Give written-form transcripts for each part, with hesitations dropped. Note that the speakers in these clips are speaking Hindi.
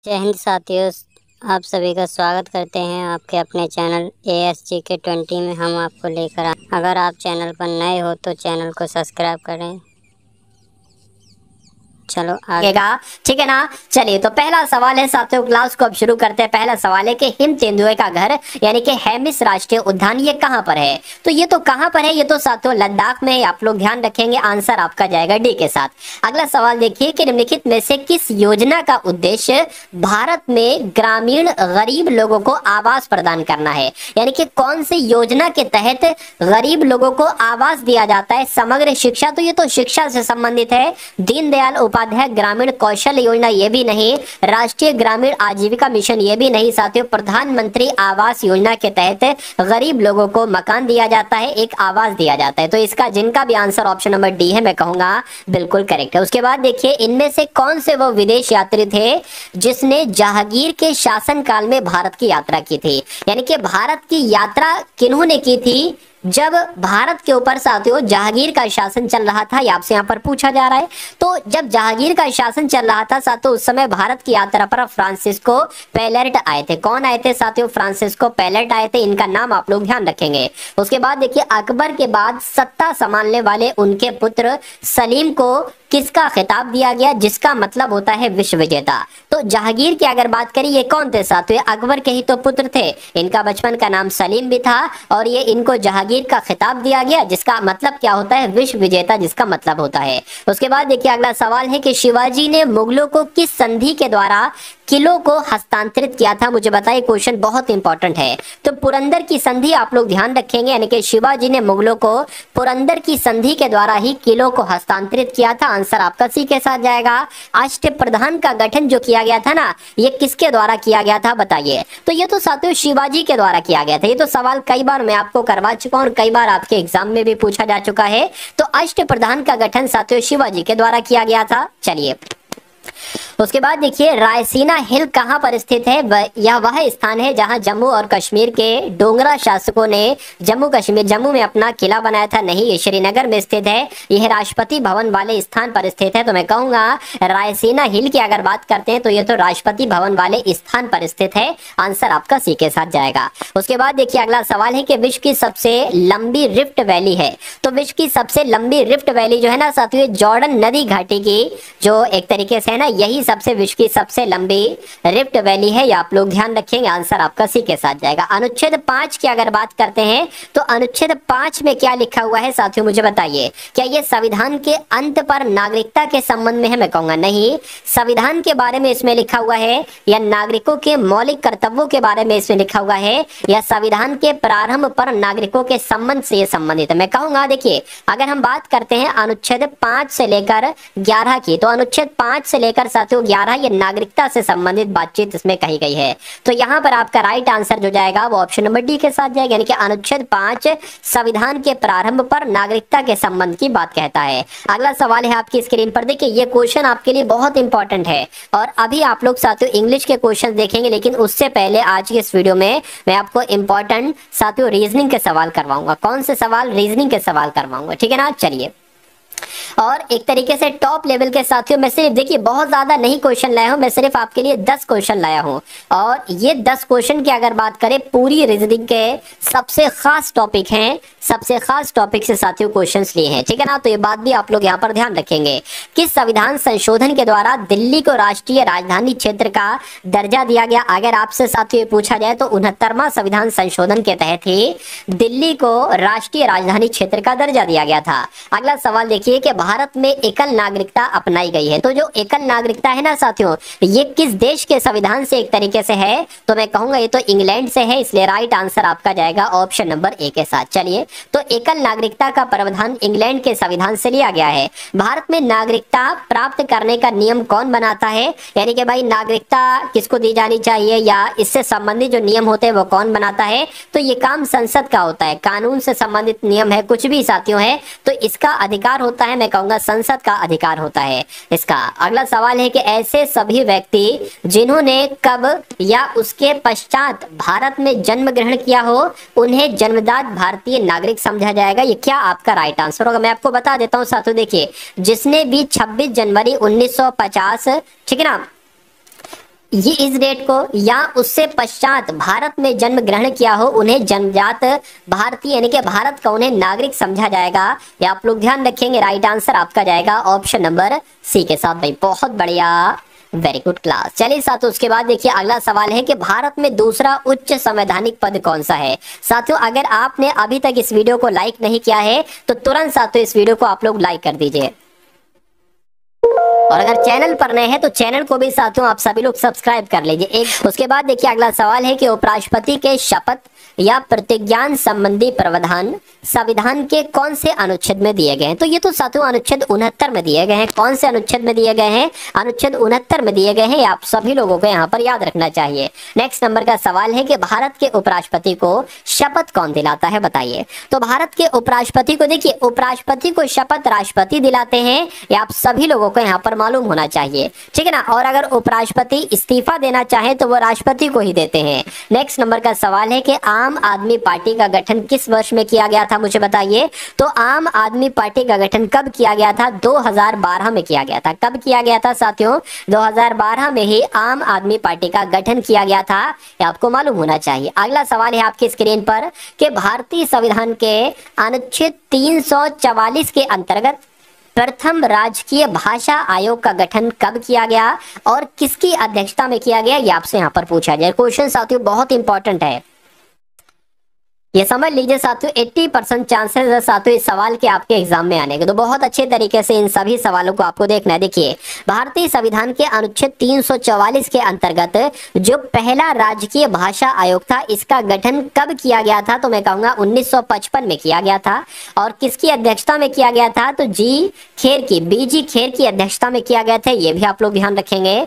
जय हिंद साथियों, आप सभी का स्वागत करते हैं आपके अपने चैनल ASGK20 में। हम आपको लेकर अगर आप चैनल पर नए हो तो चैनल को सब्सक्राइब करें। चलो आगे ठीक है ना। चलिए तो पहला सवाल है साथियों, क्लास को अब शुरू करते हैं। पहला सवाल है कि हिम तेंदुए का घर यानी कि हेमिस राष्ट्रीय उद्यान ये कहां पर है। तो ये तो कहां पर है, ये तो साथियों लद्दाख में है। आप लोग ध्यान रखेंगे, आंसर आपका जाएगा डी के साथ। अगला सवाल देखिए कि निम्नलिखित में से किस योजना का उद्देश्य भारत में ग्रामीण गरीब लोगों को आवास प्रदान करना है। यानी कि कौन सी योजना के तहत गरीब लोगों को आवास दिया जाता है। समग्र शिक्षा, तो ये तो शिक्षा से संबंधित है। दीनदयाल उपाध्याय ग्रामीण कौशल योजना ये भी नहीं। राष्ट्रीय ग्रामीण आजीविका मिशन ये भी नहीं। साथियों प्रधानमंत्री आवास योजना के तहत गरीब लोगों को मकान दिया जाता है, एक आवास दिया जाता है। तो इसका जिनका भी आंसर ऑप्शन नंबर डी है, मैं कहूंगा बिल्कुल करेक्ट है। उसके बाद देखिए इनमें से कौन से वो विदेश यात्री थे जिसने जहांगीर के शासन काल में भारत की यात्रा की थी। यानी कि भारत की यात्रा किन्होंने की थी जब भारत के ऊपर साथियों जहांगीर का शासन चल रहा था। ये आपसे यहाँ पर पूछा जा रहा है। तो जब जहांगीर का शासन चल रहा था साथियों, उस समय भारत की यात्रा पर फ्रांसिस्को पेलेट आए थे। कौन आए थे साथियों? फ्रांसिस्को पेलेट आए थे। इनका नाम आप लोग ध्यान रखेंगे। उसके बाद देखिए अकबर के बाद सत्ता संभालने वाले उनके पुत्र सलीम को किसका खिताब दिया गया, जिसका मतलब होता है विश्व विजेता। तो जहांगीर की अगर बात करें, ये कौन थे साथियों? अकबर के ही तो पुत्र थे। इनका बचपन का नाम सलीम भी था और ये इनको जहांगीर का खिताब दिया गया, जिसका मतलब क्या होता है? विश्व विजेता, जिसका मतलब होता है। उसके बाद देखिए अगला सवाल है कि शिवाजी ने मुगलों को किस संधि के द्वारा किलों को हस्तांतरित किया था। मुझे बताइए, क्वेश्चन बहुत इंपॉर्टेंट है। तो पुरंदर की संधि आप लोग ध्यान रखेंगे, यानी कि शिवाजी ने मुगलों को पुरंदर की संधि के द्वारा ही किलों को हस्तांतरित किया था। आंसर आपका सी के साथ जाएगा। अष्टप्रधान का गठन जो किया गया था ना, ये किसके द्वारा किया गया था बताइए? तो ये तो साथियों शिवाजी के द्वारा किया गया था। ये तो सवाल कई बार मैं आपको करवा चुका हूं और कई बार आपके एग्जाम में भी पूछा जा चुका है। तो अष्टप्रधान का गठन साथियों शिवाजी के द्वारा किया गया था। चलिए उसके बाद देखिए रायसीना हिल कहां पर स्थित है। यह वह स्थान है जहां जम्मू और कश्मीर के डोगरा शासकों ने जम्मू में अपना किला बनाया था। नहीं, ये श्रीनगर में स्थित है। यह राष्ट्रपति भवन वाले स्थान पर स्थित है। तो मैं कहूंगा रायसीना हिल की अगर बात करते हैं तो यह तो राष्ट्रपति भवन वाले स्थान पर स्थित है। आंसर आपका सी के साथ जाएगा। उसके बाद देखिए अगला सवाल है कि विश्व की सबसे लंबी रिफ्ट वैली है। तो विश्व की सबसे लंबी रिफ्ट वैली जो है ना साथियों, जॉर्डन नदी घाटी की जो एक तरीके से है ना, यही सबसे विश्व की सबसे लंबी रिफ्ट वैली है। ये आप लोग ध्यान रखेंगे। आंसर आपका सी के साथ जाएगा। अनुच्छेद 5 की अगर बात करते हैं तो अनुच्छेद 5 में क्या लिखा हुआ है साथियों, मुझे बताइए। क्या ये संविधान के अंत पर नागरिकता के संबंध में है? मैं कहूंगा नहीं। संविधान के बारे में इसमें लिखा हुआ है या नागरिकों के मौलिक कर्तव्यों के बारे में इसमें लिखा हुआ है या संविधान के प्रारंभ पर नागरिकों के संबंध से ये संबंधित है? मैं कहूंगा देखिए अगर हम बात करते हैं अनुच्छेद 5 से लेकर 11 की, तो अनुच्छेद 5 से लेकर साथियों 11 ये नागरिकता से संबंधित बातचीत इसमें कही गई है। तो यहां पर आपका राइट आंसर जो जाएगा वो ऑप्शन नंबर डी के साथ जाएगा। यानी कि अनुच्छेद 5 संविधान के प्रारंभ पर नागरिकता के संबंध की बात कहता है। अगला सवाल है आपकी स्क्रीन पर, देखिए ये क्वेश्चन आपके लिए बहुत इंपॉर्टेंट है और अभी आप लोग साथियों इंग्लिश के क्वेश्चन देखेंगे, लेकिन उससे पहले आज की इस वीडियो में मैं आपको इंपॉर्टेंट साथियों रीजनिंग के सवाल करवाऊंगा। कौन से सवाल? रीजनिंग के सवाल करवाऊंगा, ठीक है ना। चलिए और एक तरीके से टॉप लेवल के साथियों मैं सिर्फ देखिए बहुत ज्यादा नहीं क्वेश्चन लाया हूं, मैं सिर्फ आपके लिए 10 क्वेश्चन लाया हूं और ये 10 क्वेश्चन की अगर बात करें पूरी रीजनिंग के सबसे खास टॉपिक हैं, सबसे खास टॉपिक से साथियों क्वेश्चंस लिए हैं, ठीक है ना। तो ये बात भी आप लोग यहाँ पर ध्यान रखेंगे। किस संविधान संशोधन के द्वारा दिल्ली को राष्ट्रीय राजधानी क्षेत्र का दर्जा दिया गया? अगर आपसे साथियों पूछा जाए तो 69वां संविधान संशोधन के तहत ही दिल्ली को राष्ट्रीय राजधानी क्षेत्र का दर्जा दिया गया था। अगला सवाल देखिए कि भारत में एकल नागरिकता अपनाई गई है। तो जो एकल नागरिकता है ना साथियों, ये किस देश के संविधान से एक तरीके से है? तो मैं कहूंगा ये तो इंग्लैंड से है, इसलिए राइट आंसर आपका जाएगा ऑप्शन नंबर ए के साथ। चलिए तो एकल नागरिकता का प्रावधान इंग्लैंड के संविधान से लिया गया है। भारत में नागरिकता प्राप्त करने का नियम कौन बनाता है? यानी कि भाई नागरिकता किसको दी जानी चाहिए या इससे संबंधित जो नियम होते हैं वो कौन बनाता है? तो ये काम संसद का होता है। कानून से संबंधित नियम है कुछ भी साथियों है तो इसका अधिकार होता है, मैं कहूंगा संसद का अधिकार होता है इसका। अगला सवाल है कि ऐसे सभी व्यक्ति जिन्होंने कब या उसके पश्चात भारत में जन्म ग्रहण किया हो उन्हें जन्मजात भारतीय नागरिक समझा जाएगा। ये क्या आपका राइट आंसर होगा? मैं आपको बता देता हूं साथियों, देखिए जिसने भी 26 जनवरी 1950, ठीक है ना, ये इस डेट को या उससे पश्चात भारत में जन्म ग्रहण किया हो उन्हें जन्मजात भारतीय यानी कि भारत का उन्हें नागरिक समझा जाएगा। या आप लोग ध्यान रखेंगे, राइट आंसर आपका जाएगा ऑप्शन नंबर सी के साथ भाई। बहुत बढ़िया, वेरी गुड क्लास। चलिए साथियों, उसके बाद देखिए अगला सवाल है कि भारत में दूसरा उच्च संवैधानिक पद कौन सा है। साथियों, अगर आपने अभी तक इस वीडियो को लाइक नहीं किया है तो तुरंत साथियों इस वीडियो को आप लोग लाइक कर दीजिए, और अगर चैनल पर नए हैं तो चैनल को भी साथियों आप सभी लोग सब्सक्राइब कर लीजिए। एक उसके बाद देखिए अगला सवाल है कि उपराष्ट्रपति के शपथ या प्रतिज्ञान संबंधी प्रावधान संविधान के कौन से अनुच्छेद में दिए गए हैं। तो ये तो साथियों अनुच्छेद 69 में दिए गए हैं। कौन से अनुच्छेद में दिए गए हैं? अनुच्छेद 69 में दिए गए हैं। आप सभी लोगों को यहाँ पर याद रखना चाहिए। नेक्स्ट नंबर का सवाल है कि भारत के उपराष्ट्रपति को शपथ कौन दिलाता है, बताइए। तो भारत के उपराष्ट्रपति को देखिए, उपराष्ट्रपति को शपथ राष्ट्रपति दिलाते हैं, ये आप सभी लोगों को यहाँ पर मालूम होना चाहिए, ठीक है ना। और अगर उपराष्ट्रपति इस्तीफा देना चाहे तो वो राष्ट्रपति को ही देते हैं। नेक्स्ट नंबर का सवाल है कि आम आदमी पार्टी का गठन किस वर्ष में किया गया था, मुझे बताइए। तो आम आदमी पार्टी का गठन कब किया गया था? 2012 में किया गया था। कब किया गया था साथियों? 2012 में ही आम आदमी पार्टी का गठन किया गया था, ये आपको मालूम होना चाहिए। अगला सवाल है आपकी स्क्रीन पर कि भारतीय संविधान के अनुच्छेद 344 के अंतर्गत प्रथम राजकीय भाषा आयोग का गठन कब किया गया और किसकी अध्यक्षता में किया गया, ये आपसे यहाँ पर पूछा जाए। क्वेश्चन साथियों बहुत इंपॉर्टेंट है, ये समझ लीजिए साथियों। 80% चांसेस है साथियों इस सवाल के आपके एग्जाम में आने के, तो बहुत अच्छे तरीके से इन सभी सवालों को आपको देखना है। देखिए, भारतीय संविधान के अनुच्छेद 344 के अंतर्गत जो पहला राजकीय भाषा आयोग था, इसका गठन कब किया गया था? तो मैं कहूंगा 1955 में किया गया था। और किसकी अध्यक्षता में किया गया था? तो बीजी खेर की अध्यक्षता में किया गया था, ये भी आप लोग ध्यान रखेंगे।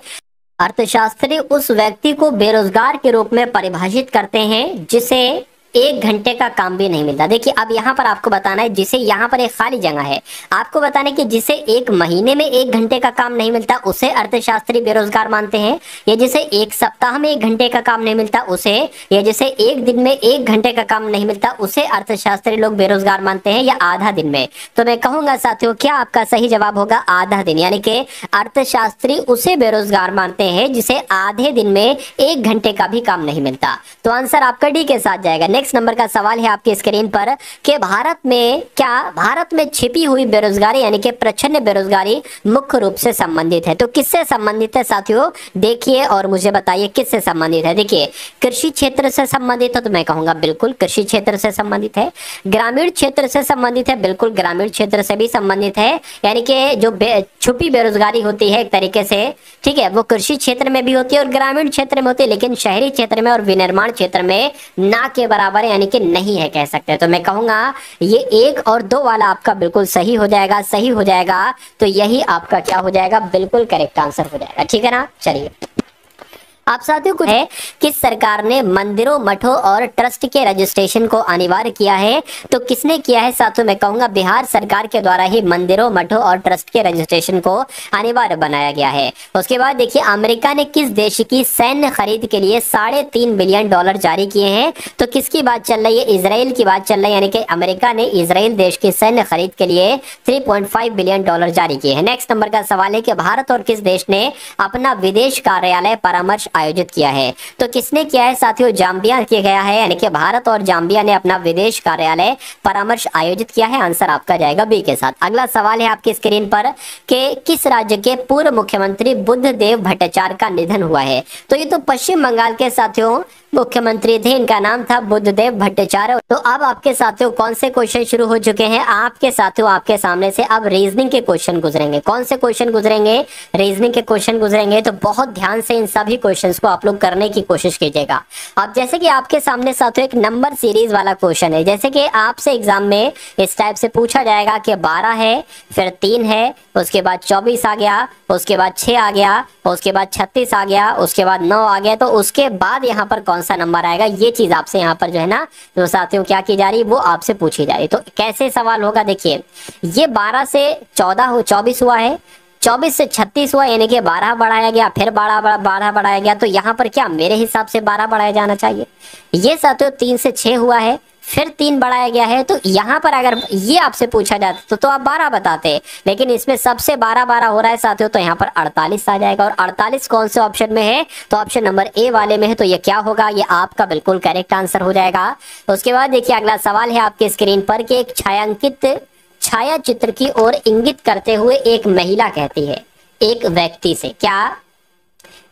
अर्थशास्त्री उस व्यक्ति को बेरोजगार के रूप में परिभाषित करते हैं जिसे 1 घंटे का काम भी नहीं मिलता। देखिए, अब यहाँ पर आपको बताना है, जिसे यहाँ पर एक खाली जगह है, आपको बताना है कि जिसे 1 महीने में 1 घंटे का काम नहीं मिलता उसे अर्थशास्त्री बेरोजगार मानते हैं, या जिसे 1 सप्ताह में 1 घंटे का काम नहीं मिलता उसे, या जिसे 1 दिन में 1 घंटे का काम नहीं मिलता उसे अर्थशास्त्री लोग बेरोजगार मानते हैं, या आधा दिन में। तो मैं कहूंगा साथियों, क्या आपका सही जवाब होगा? आधा दिन, यानी कि अर्थशास्त्री उसे बेरोजगार मानते हैं जिसे आधे दिन में 1 घंटे का भी काम नहीं मिलता। तो आंसर आपका डी के साथ जाएगा। नेक्स्ट नंबर का सवाल है आपकी स्क्रीन पर कि भारत में छिपी हुई बेरोजगारी यानी कि प्रच्छन्न बेरोजगारी मुख्य रूप से संबंधित है। तो किससे संबंधित है साथियों? देखिए और मुझे बताइए किससे संबंधित है। देखिए, कृषि क्षेत्र से संबंधित है, तो मैं कहूंगा बिल्कुल कृषि क्षेत्र से संबंधित है। ग्रामीण क्षेत्र से संबंधित है, बिल्कुल ग्रामीण क्षेत्र से भी संबंधित है। यानी कि जो छुपी बेरोजगारी होती है एक तरीके से, ठीक है, वो कृषि क्षेत्र में भी होती है और ग्रामीण क्षेत्र में होती है, लेकिन शहरी क्षेत्र में और विनिर्माण क्षेत्र में ना के बराबर यानी कि नहीं है कह सकते हैं। तो मैं कहूंगा ये 1 और 2 वाला आपका बिल्कुल सही हो जाएगा। सही हो जाएगा तो यही आपका क्या हो जाएगा? बिल्कुल करेक्ट आंसर हो जाएगा, ठीक है ना। चलिए, आप साथियों को है कि सरकार ने मंदिरों, मठों और ट्रस्ट के रजिस्ट्रेशन को अनिवार्य किया है, तो किसने किया है साथियों? मैं कहूंगा बिहार सरकार के द्वारा ही मंदिरों, मठों और ट्रस्ट के रजिस्ट्रेशन को अनिवार्य बनाया गया है। उसके बाद देखिए, अमेरिका ने किस देश की सैन्य खरीद के लिए $3.5 बिलियन जारी किए हैं? तो किसकी बात चल रही है? इजराइल की बात चल रही है, यानी कि अमेरिका ने इजराइल देश की सैन्य खरीद के लिए $3.5 बिलियन जारी किए हैं। नेक्स्ट नंबर का सवाल है कि भारत और किस देश ने अपना विदेश कार्यालय परामर्श आयोजित किया है? तो किसने किया है साथियों? जाम्बिया किया गया है, यानी कि भारत और जाम्बिया ने अपना विदेश कार्यालय परामर्श आयोजित किया है। आंसर आपका जाएगा बी के साथ। अगला सवाल है आपकी स्क्रीन पर कि किस राज्य के पूर्व मुख्यमंत्री बुद्धदेव भट्टाचार्य का निधन हुआ है? तो ये तो पश्चिम बंगाल के साथियों मुख्यमंत्री थे, इनका नाम था बुद्धदेव भट्टाचार्य। तो अब आपके साथियों कौन से क्वेश्चन शुरू हो चुके हैं? आपके साथियों आपके सामने से अब रीजनिंग के क्वेश्चन गुजरेंगे। कौन से क्वेश्चन गुजरेंगे? रीजनिंग के क्वेश्चन गुजरेंगे। तो बहुत ध्यान से इन सभी क्वेश्चंस को आप लोग करने की कोशिश कीजिएगा। अब जैसे कि आपके सामने साथियों एक नंबर सीरीज वाला क्वेश्चन है, जैसे कि आपसे एग्जाम में इस टाइप से पूछा जाएगा कि 12 है, फिर 3 है, उसके बाद 24 आ गया, उसके बाद 6 आ गया, उसके बाद 36 आ गया, उसके बाद 9 आ गया, तो उसके बाद यहाँ पर कौन सा नंबर आएगा? ये चीज आपसे यहाँ पर जो है ना जो साथियों क्या की जा रही है वो आपसे पूछी जा रही है। तो कैसे सवाल होगा? देखिए, ये 12 से 24 हुआ है, 24 से 36 हुआ, यानी कि 12 बढ़ाया गया, फिर 12 बढ़ाया गया, तो यहाँ पर क्या मेरे हिसाब से 12 बढ़ाया जाना चाहिए। ये साथियों 3 से 6 हुआ है, फिर 3 बढ़ाया गया है। तो यहाँ पर अगर ये आपसे पूछा जाता तो आप 12 बताते, लेकिन इसमें सबसे 12 12 हो रहा है साथियों, तो यहाँ पर 48 आ जाएगा। और 48 कौन से ऑप्शन में है, तो ऑप्शन नंबर ए वाले में है। तो ये क्या होगा, ये आपका बिल्कुल करेक्ट आंसर हो जाएगा। उसके बाद देखिए अगला सवाल है आपके स्क्रीन पर कि एक छायांकित छाया चित्र की ओर इंगित करते हुए एक महिला कहती है एक व्यक्ति से, क्या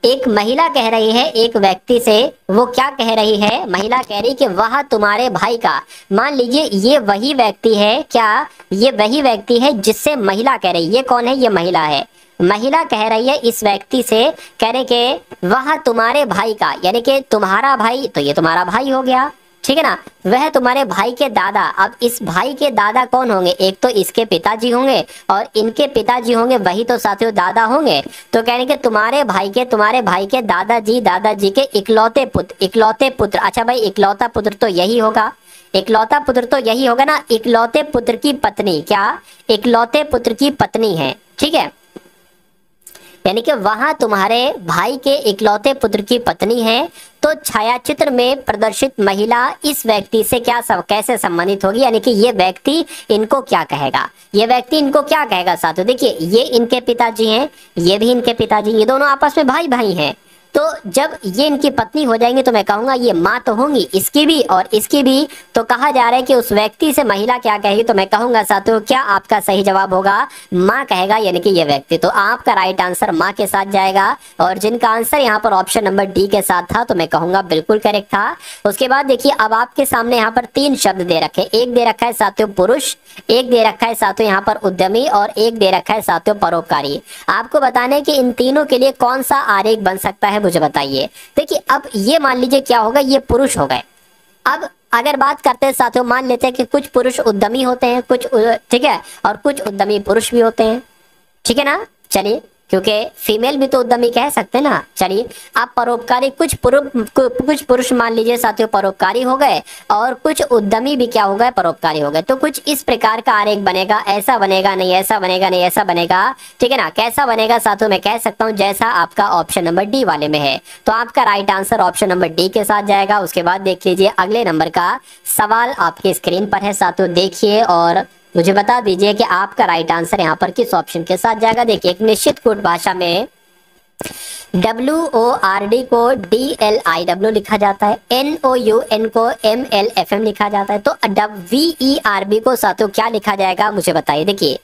एक महिला कह रही है एक व्यक्ति से, वो क्या कह रही है, महिला कह रही कि वह तुम्हारे भाई का, मान लीजिए ये वही व्यक्ति है, क्या ये वही व्यक्ति है जिससे महिला कह रही, ये कौन है, ये महिला है। महिला कह रही है इस व्यक्ति से, कह रहे कि वह तुम्हारे भाई का, यानी कि तुम्हारा भाई, तो ये तुम्हारा भाई हो गया, ठीक है ना, वह तुम्हारे भाई के दादा। अब इस भाई के दादा कौन होंगे, एक तो इसके पिताजी होंगे और इनके पिताजी होंगे, वही तो साथियों दादा होंगे। तो कहने के तुम्हारे भाई के दादाजी के इकलौते पुत्र, अच्छा भाई इकलौता पुत्र तो यही होगा, इकलौता पुत्र तो यही होगा ना, इकलौते पुत्र की पत्नी, क्या इकलौते पुत्र की पत्नी है, ठीक है, यानी कि वहां तुम्हारे भाई के इकलौते पुत्र की पत्नी है। तो छायाचित्र में प्रदर्शित महिला इस व्यक्ति से कैसे संबंधित होगी, यानी कि ये व्यक्ति इनको क्या कहेगा, ये व्यक्ति इनको क्या कहेगा साथियों। देखिए ये इनके पिताजी हैं, ये भी इनके पिताजी, ये दोनों आपस में भाई भाई हैं। तो जब ये इनकी पत्नी हो जाएंगे तो मैं कहूंगा ये माँ तो होंगी, इसकी भी और इसकी भी। तो कहा जा रहा है कि उस व्यक्ति से महिला क्या कहेगी, तो मैं कहूंगा साथियों क्या आपका सही जवाब होगा, माँ कहेगा, यानी कि ये व्यक्ति। तो आपका राइट आंसर माँ के साथ जाएगा। और जिनका आंसर यहाँ पर ऑप्शन नंबर डी के साथ था, तो मैं कहूंगा बिल्कुल करेक्ट था। उसके बाद देखिए अब आपके सामने यहाँ पर 3 शब्द दे रखे, एक दे रखा है साथियों पुरुष, एक दे रखा है साथियों यहाँ पर उद्यमी, और एक दे रखा है साथियों परोपकारी। आपको बताने कि इन तीनों के लिए कौन सा आरेख बन सकता है, मुझे बताइए। देखिए अब ये मान लीजिए क्या होगा, ये पुरुष हो गए। अब अगर बात करते हैं साथियों, मान लेते हैं कि कुछ पुरुष उद्यमी होते हैं, कुछ ठीक है, और कुछ उद्यमी पुरुष भी होते हैं, ठीक है ना। चलिए क्योंकि फीमेल भी तो उद्यमी कह सकते हैं ना। चलिए आप परोपकारी, कुछ पुरुष मान लीजिए साथियों परोपकारी हो गए, और कुछ उद्यमी भी क्या हो गए, परोपकारी हो गए। तो कुछ इस प्रकार का आरेख बनेगा, ऐसा बनेगा नहीं, ऐसा बनेगा नहीं, ऐसा बनेगा, ठीक है ना। कैसा बनेगा साथियों, मैं कह सकता हूं जैसा आपका ऑप्शन नंबर डी वाले में है। तो आपका right answer option number D के साथ जाएगा। उसके बाद देख लीजिए अगले नंबर का सवाल आपके स्क्रीन पर है साथियों, देखिए और मुझे बता दीजिए कि आपका राइट आंसर यहाँ पर किस ऑप्शन के साथ जाएगा। देखिए एक निश्चित कोड भाषा में WORD को DLIW लिखा जाता है, NOUN को MLFM लिखा जाता है। तो VERB को साथियों क्या लिखा जाएगा, मुझे बताइए। देखिए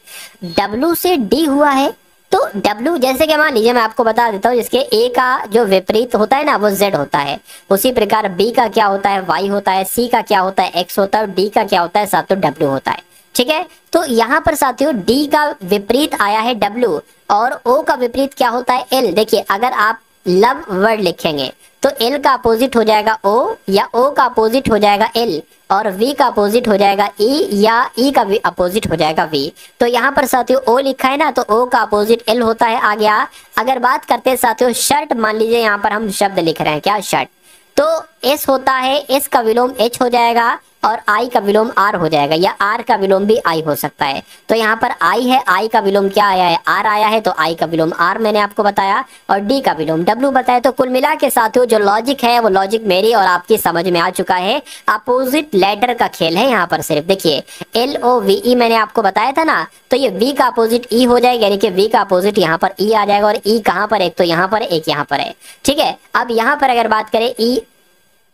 W से D हुआ है, तो W जैसे कि मान लीजिए मैं आपको बता देता हूँ, जिसके A का जो विपरीत होता है ना वो Z होता है, उसी प्रकार B का क्या होता है, Y होता है, C का क्या होता है, X होता है, और D का क्या होता है साथियों, W होता है, ठीक है। तो यहाँ पर साथियों D का विपरीत आया है W, और O का विपरीत क्या होता है, L। देखिए अगर आप लव वर्ड लिखेंगे तो L का अपोजिट हो जाएगा O, या O का अपोजिट हो जाएगा L, और V का अपोजिट हो जाएगा E, या E का अपोजिट हो जाएगा V। तो यहाँ पर साथियों O लिखा है ना, तो O का अपोजिट L होता है। आ गया। अगर बात करते हैं साथियों शर्ट, मान लीजिए यहाँ पर हम शब्द लिख रहे हैं क्या, शर्ट, तो S होता है, S का विलोम H हो जाएगा, और I का विलोम R हो जाएगा, या R का विलोम भी I हो सकता है। तो यहाँ पर I है, I का विलोम क्या आया है, R आया है, तो I का विलोम R मैंने आपको बताया, और D का विलोम W बताया। तो कुल मिला के साथियों जो लॉजिक है वो लॉजिक मेरी और आपकी समझ में आ चुका है। अपोजिट लेटर का खेल है यहाँ पर सिर्फ। देखिए LOVE मैंने आपको बताया था ना, तो ये V का अपोजिट E हो जाएगा, यानी कि V का अपोजिट यहाँ पर E आ जाएगा, और E कहाँ पर, एक तो यहाँ पर, एक यहाँ पर है, ठीक है। अब यहाँ पर अगर बात करें E,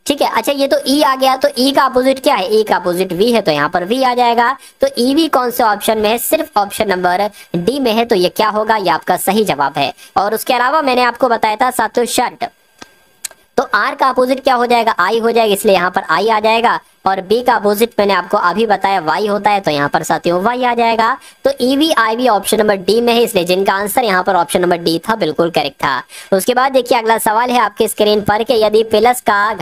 ठीक है, अच्छा ये तो E आ गया, तो E का अपोजिट क्या है, E का अपोजिट V है, तो यहाँ पर V आ जाएगा। तो E भी कौन से ऑप्शन में है, सिर्फ ऑप्शन नंबर डी में है। तो ये क्या होगा, ये आपका सही जवाब है। और उसके अलावा मैंने आपको बताया था साथियों शर्ट, तो R का अपोजिट क्या हो जाएगा, I हो जाएगा, इसलिए यहाँ पर I आ जाएगा। और B का अपोजिट मैंने आपको अभी बताया Y होता है, तो यहाँ पर साथियों Y आ जाएगा। तो EV IV option number D में है, इसलिए जिनका आंसर यहाँ पर ऑप्शन नंबर डी था बिल्कुल करेक्ट था। उसके बाद देखिए अगला सवाल है आपके स्क्रीन पर कि यदि प्लस का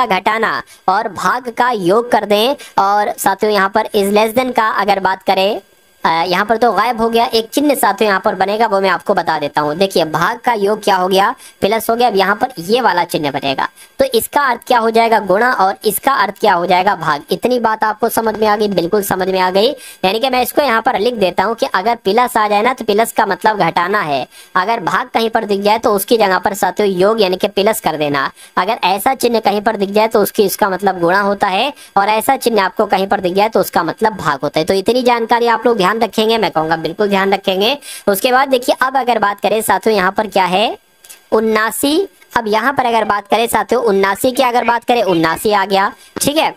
घटाना और भाग का योग कर दें, और साथियों यहाँ पर इज लेस देन का अगर बात करें, यहाँ पर तो गायब हो गया, एक चिन्ह साथियों यहाँ पर बनेगा, वो मैं आपको बता देता हूँ। देखिए भाग का योग क्या हो गया, प्लस हो गया। अब यहाँ पर ये वाला चिन्ह बनेगा, तो इसका अर्थ क्या हो जाएगा, गुणा, और इसका अर्थ क्या हो जाएगा, भाग। इतनी बात आपको समझ में आ गई, बिल्कुल समझ में आ गई। यानी कि मैं इसको यहाँ पर लिख देता हूँ कि अगर प्लस आ जाए ना तो प्लस का मतलब घटाना है, अगर भाग कहीं पर दिख जाए तो उसकी जगह पर साथियों योग यानी कि प्लस कर देना। अगर ऐसा चिन्ह कहीं पर दिख जाए तो इसका मतलब गुणा होता है, और ऐसा चिन्ह आपको कहीं पर दिख जाए तो उसका मतलब भाग होता है। तो इतनी जानकारी आप लोग ध्यान रखेंगे, मैं कहूंगा बिल्कुल ध्यान रखेंगे। उसके बाद देखिए अब अगर बात करें साथियों यहाँ पर क्या है, 79। अब यहाँ पर अगर बात करें साथियों 79 की अगर बात करें, 79 आ गया, ठीक है।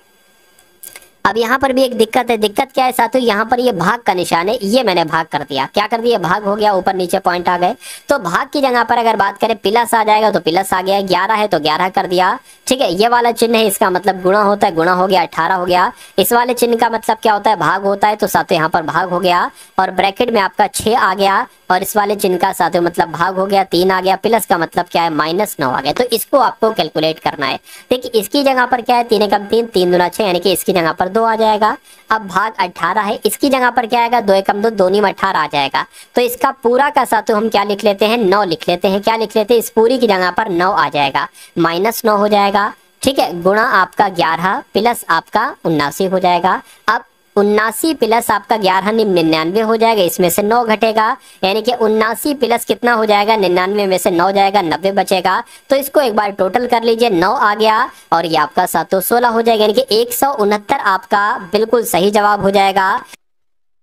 अब यहाँ पर भी एक दिक्कत है, दिक्कत क्या है साथियों, यहाँ पर ये भाग का निशान है, ये मैंने भाग कर दिया, क्या कर दिया, भाग हो गया, ऊपर नीचे पॉइंट आ गए। तो भाग की जगह पर अगर बात करें प्लस आ जाएगा, तो प्लस आ गया, 11 है तो 11 कर दिया, ठीक है। ये वाला चिन्ह है, इसका मतलब गुणा होता है, गुणा हो गया, 18 हो गया। इस वाले चिन्ह का मतलब क्या होता है, भाग होता है, तो साथियों यहाँ पर भाग हो गया, और ब्रैकेट में आपका 6 आ गया, और इस वाले चिन्ह का साथियों मतलब भाग हो गया, 3 आ गया, प्लस का मतलब क्या है, -9 आ गया। तो इसको आपको कैलकुलेट करना है। देखिए इसकी जगह पर क्या है, 3 एकम 3, 3 दूना 6, यानी कि इसकी जगह पर 2 आ जाएगा। अब भाग 18 है, इसकी जगह पर क्या आएगा, 2 एकम 2, 2 नीम 18 आ जाएगा। तो इसका पूरा का साथियों हम क्या लिख लेते हैं, 9 लिख लेते हैं। क्या लिख लेते हैं, इस पूरी की जगह पर 9 आ जाएगा, -9 हो जाएगा, ठीक है। गुणा आपका 11 प्लस आपका 79 हो जाएगा। अब 79 प्लस आपका 11 99 हो जाएगा, इसमें से 9 घटेगा, यानी कि 79 प्लस कितना हो जाएगा, 99 में से 9 जाएगा, 90 बचेगा। तो इसको एक बार टोटल कर लीजिए, 9 आ गया, और ये आपका 716 हो जाएगा, यानी कि 169 आपका बिल्कुल सही जवाब हो जाएगा।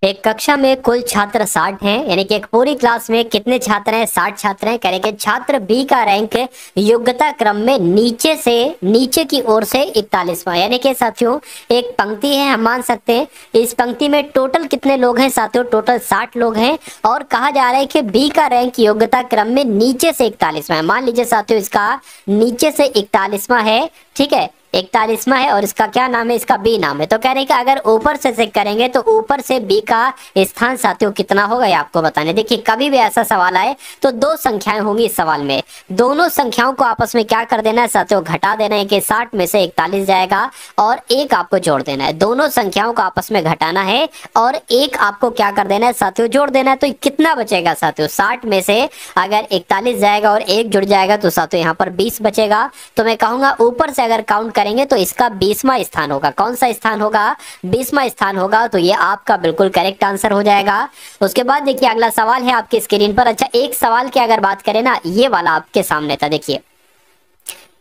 एक कक्षा में कुल छात्र 60 हैं, यानी कि एक पूरी क्लास में कितने छात्र हैं, 60 छात्र हैं। करेंगे छात्र बी का रैंक योग्यता क्रम में नीचे की ओर से 41वां, यानी कि साथियों एक पंक्ति है, हम मान सकते हैं इस पंक्ति में टोटल कितने लोग हैं साथियों, टोटल 60 लोग हैं, और कहा जा रहा है कि बी का रैंक योग्यता क्रम में नीचे से 41वां है। मान लीजिए साथियों इसका नीचे से 41वां है, ठीक है, 41वां है, और इसका क्या नाम है, इसका बी नाम है। तो कह रहे हैं कि अगर ऊपर से चेक करेंगे तो ऊपर से बी का स्थान साथियों कितना होगा, ये आपको बताने। देखिए कभी भी ऐसा सवाल आए तो 2 संख्याएं होंगी इस सवाल में, दोनों संख्याओं को आपस में क्या कर देना है साथियों, घटा देना है, कि 60 में से 41 जाएगा, और 1 आपको जोड़ देना है। दोनों संख्याओं को आपस में घटाना है, और 1 आपको क्या कर देना है साथियों, जोड़ देना है। तो कितना बचेगा साथियों, 60 में से अगर 41 जाएगा और 1 जुड़ जाएगा तो साथियों यहाँ पर 20 बचेगा। तो मैं कहूंगा ऊपर से अगर काउंट करेंगे तो इसका 20वां स्थान होगा। कौन सा स्थान होगा, 20वां स्थान होगा। तो ये आपका बिल्कुल करेक्ट आंसर हो जाएगा। उसके बाद देखिए अगला सवाल है आपकी स्क्रीन पर। अच्छा एक सवाल की अगर बात करें ना, ये वाला आपके सामने था, देखिए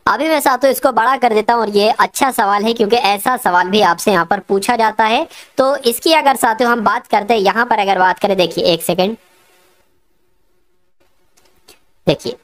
अभी मैं साथियों इसको बड़ा कर देता हूं, और ये अच्छा सवाल है क्योंकि ऐसा सवाल भी आपसे यहाँ पर पूछा जाता है। तो इसकी अगर साथियों हम बात करते हैं, यहाँ पर अगर बात करें, देखिए एक सेकेंड, देखिए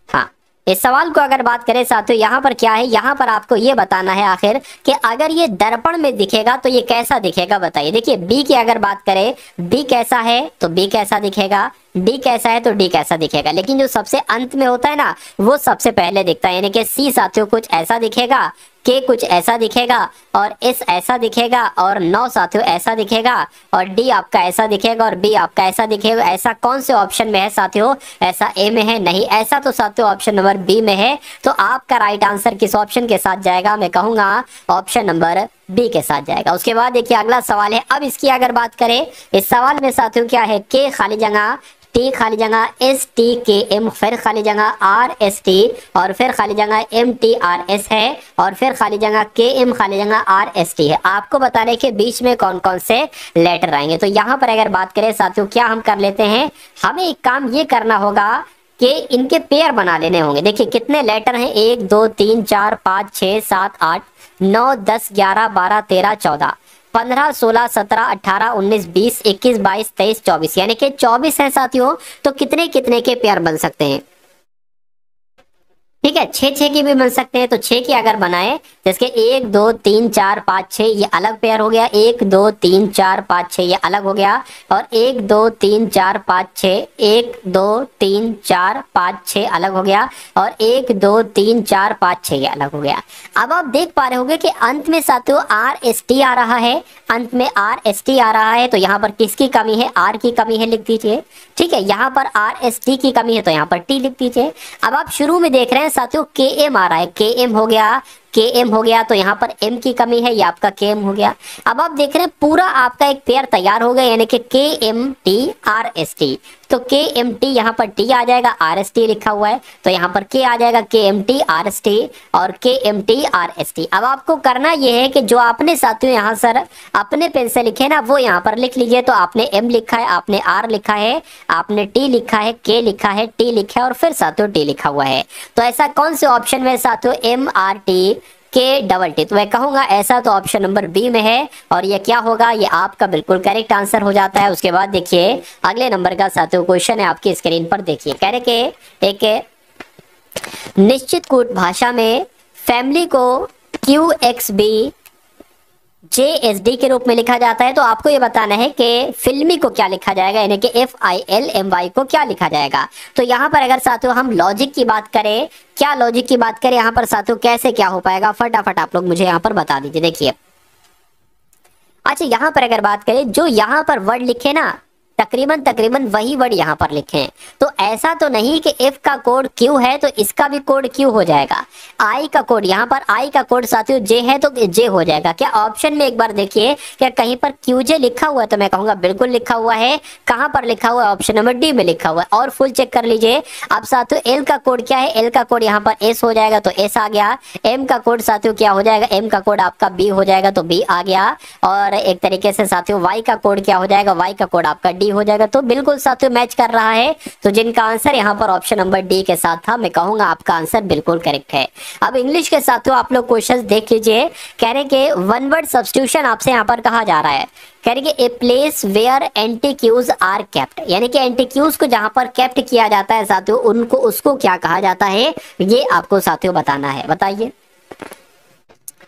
हाँ, इस सवाल को अगर बात करें साथियों, यहाँ पर क्या है, यहाँ पर आपको ये बताना है आखिर कि अगर ये दर्पण में दिखेगा तो ये कैसा दिखेगा, बताइए। देखिए बी की अगर बात करें, बी कैसा है तो बी कैसा दिखेगा, डी कैसा है तो डी कैसा दिखेगा, लेकिन जो सबसे अंत में होता है ना वो सबसे पहले दिखता है। यानी कि सी साथियों कुछ ऐसा दिखेगा, के कुछ ऐसा दिखेगा, और एस ऐसा दिखेगा, और 9 साथियों ऐसा दिखेगा, और डी आपका ऐसा दिखेगा, और बी आपका ऐसा दिखेगा। ऐसा कौन से ऑप्शन में है साथियों, ऐसा ए में है, नहीं, ऐसा तो साथियों ऑप्शन नंबर बी में है। तो आपका राइट आंसर किस ऑप्शन के साथ जाएगा, मैं कहूंगा ऑप्शन नंबर बी के साथ जाएगा। उसके बाद देखिए अगला सवाल है। अब इसकी अगर बात करें, इस सवाल में साथियों क्या है, के खाली जगह, टी खाली जगह, एस टी के एम, फिर खाली जगह आर एस टी, और फिर खाली जगह एम टी आर एस है, और फिर खाली जगह के एम खाली जगह आर एस टी है। आपको बताने के बीच में कौन कौन से लेटर आएंगे। तो यहाँ पर अगर बात करें साथियों, क्या हम कर लेते हैं, हमें एक काम ये करना होगा कि इनके पेयर बना लेने होंगे। देखिए कितने लेटर हैं, 1 2 3 4 5 6 7 8 9 10 11 12 13 14 15 16 17 18 19 20 21 22 23 24, यानी कि 24 है साथियों। तो कितने कितने के पेयर बन सकते हैं, ठीक है, 6 की भी बन सकते हैं। तो 6 की अगर बनाए, जैसे 1 2 3 4 5 6 ये अलग पेयर हो गया, 1 2 3 4 5 6 ये अलग हो गया, और 1 2 3 4 5 6 1 2 3 4 5 6 अलग हो गया, और 1 2 3 4 5 6 ये अलग हो गया। अब आप देख पा रहे होंगे कि अंत में साथियों आर एस टी आ रहा है, अंत में आर एस टी आ रहा है। तो यहाँ पर किसकी कमी है, आर की कमी है, लिख दीजिए, ठीक है। यहाँ पर आर एस टी की कमी है तो यहाँ पर टी लिख दीजिए। अब आप शुरू में देख रहे हैं साथियों के एम आ रहा है, के एम हो गया, के एम हो गया, तो यहाँ पर एम की कमी है, ये आपका के एम हो गया। अब आप देख रहे हैं पूरा आपका एक पेयर तैयार हो गया, यानी कि K M T R S T. तो के एम टी यहाँ पर टी आ जाएगा, आर एस टी लिखा हुआ है तो यहाँ पर के आ जाएगा, K M T R S T और K M T R S T. अब आपको करना यह है कि जो आपने साथियों यहाँ सर अपने पेन से लिखे ना वो यहाँ पर लिख लीजिए। तो आपने एम लिखा है, आपने आर लिखा है, आपने टी लिखा है, के लिखा है, टी लिखा है और फिर साथियों टी लिखा हुआ है। तो ऐसा कौन से ऑप्शन में साथियों एम आर टी के डबल टी, तो मैं कहूंगा ऐसा तो ऑप्शन नंबर बी में है और ये क्या होगा, ये आपका बिल्कुल करेक्ट आंसर हो जाता है। उसके बाद देखिए अगले नंबर का साथियों क्वेश्चन है आपकी स्क्रीन पर, देखिए कह रहे कि एक निश्चित कूट भाषा में फैमिली को Q X B J S D के रूप में लिखा जाता है। तो आपको ये बताना है कि फिल्मी को क्या लिखा जाएगा, यानी कि F I L M Y को क्या लिखा जाएगा। तो यहाँ पर अगर साथियों हम लॉजिक की बात करें, क्या लॉजिक की बात करें यहाँ पर साथियों कैसे क्या हो पाएगा, फटाफट आप लोग मुझे यहाँ पर बता दीजिए। देखिए अच्छा यहाँ पर अगर बात करें जो यहाँ पर वर्ड लिखे ना तकरीबन वही वर्ड यहाँ पर लिखे हैं। तो ऐसा तो नहीं कि F का कोड Q है तो इसका भी कोड Q हो जाएगा। I का कोड यहाँ पर I का कोड साथियों J है तो J हो जाएगा। क्या ऑप्शन में एक बार देखिए क्या कहीं पर QJ लिखा हुआ है, तो मैं कहूंगा बिल्कुल लिखा हुआ है। कहां पर लिखा हुआ है, ऑप्शन नंबर डी में लिखा हुआ है। और फुल चेक कर लीजिए। अब साथियों L का कोड क्या है, L का कोड यहाँ पर S हो जाएगा तो S आ गया। M का कोड साथियों क्या हो जाएगा, M का कोड आपका B हो जाएगा तो B आ गया। और एक तरीके से साथियों Y का कोड क्या हो जाएगा, Y का कोड आपका D हो जाएगा। तो बिल्कुल साथियों मैच कर रहा है। तो जिनका आंसर यहाँ पर ऑप्शन नंबर डी के साथ था, मैं कहूंगा आपका आंसर बिल्कुल करेक्ट है। अब इंग्लिश के साथियों आप लोग क्वेश्चंस देख लीजिए। कह रहे कि वन वर्ड सब्स्टिट्यूशन आपसे यहाँ पर कहा जा रहा है। कह रहे कि a place where antiques are kept, यानी कि एंटीक्यूज को जहां पर केप्ट किया जाता है साथियों उनको उसको क्या कहा जाता है, ये आपको साथियों बताना है। बताइए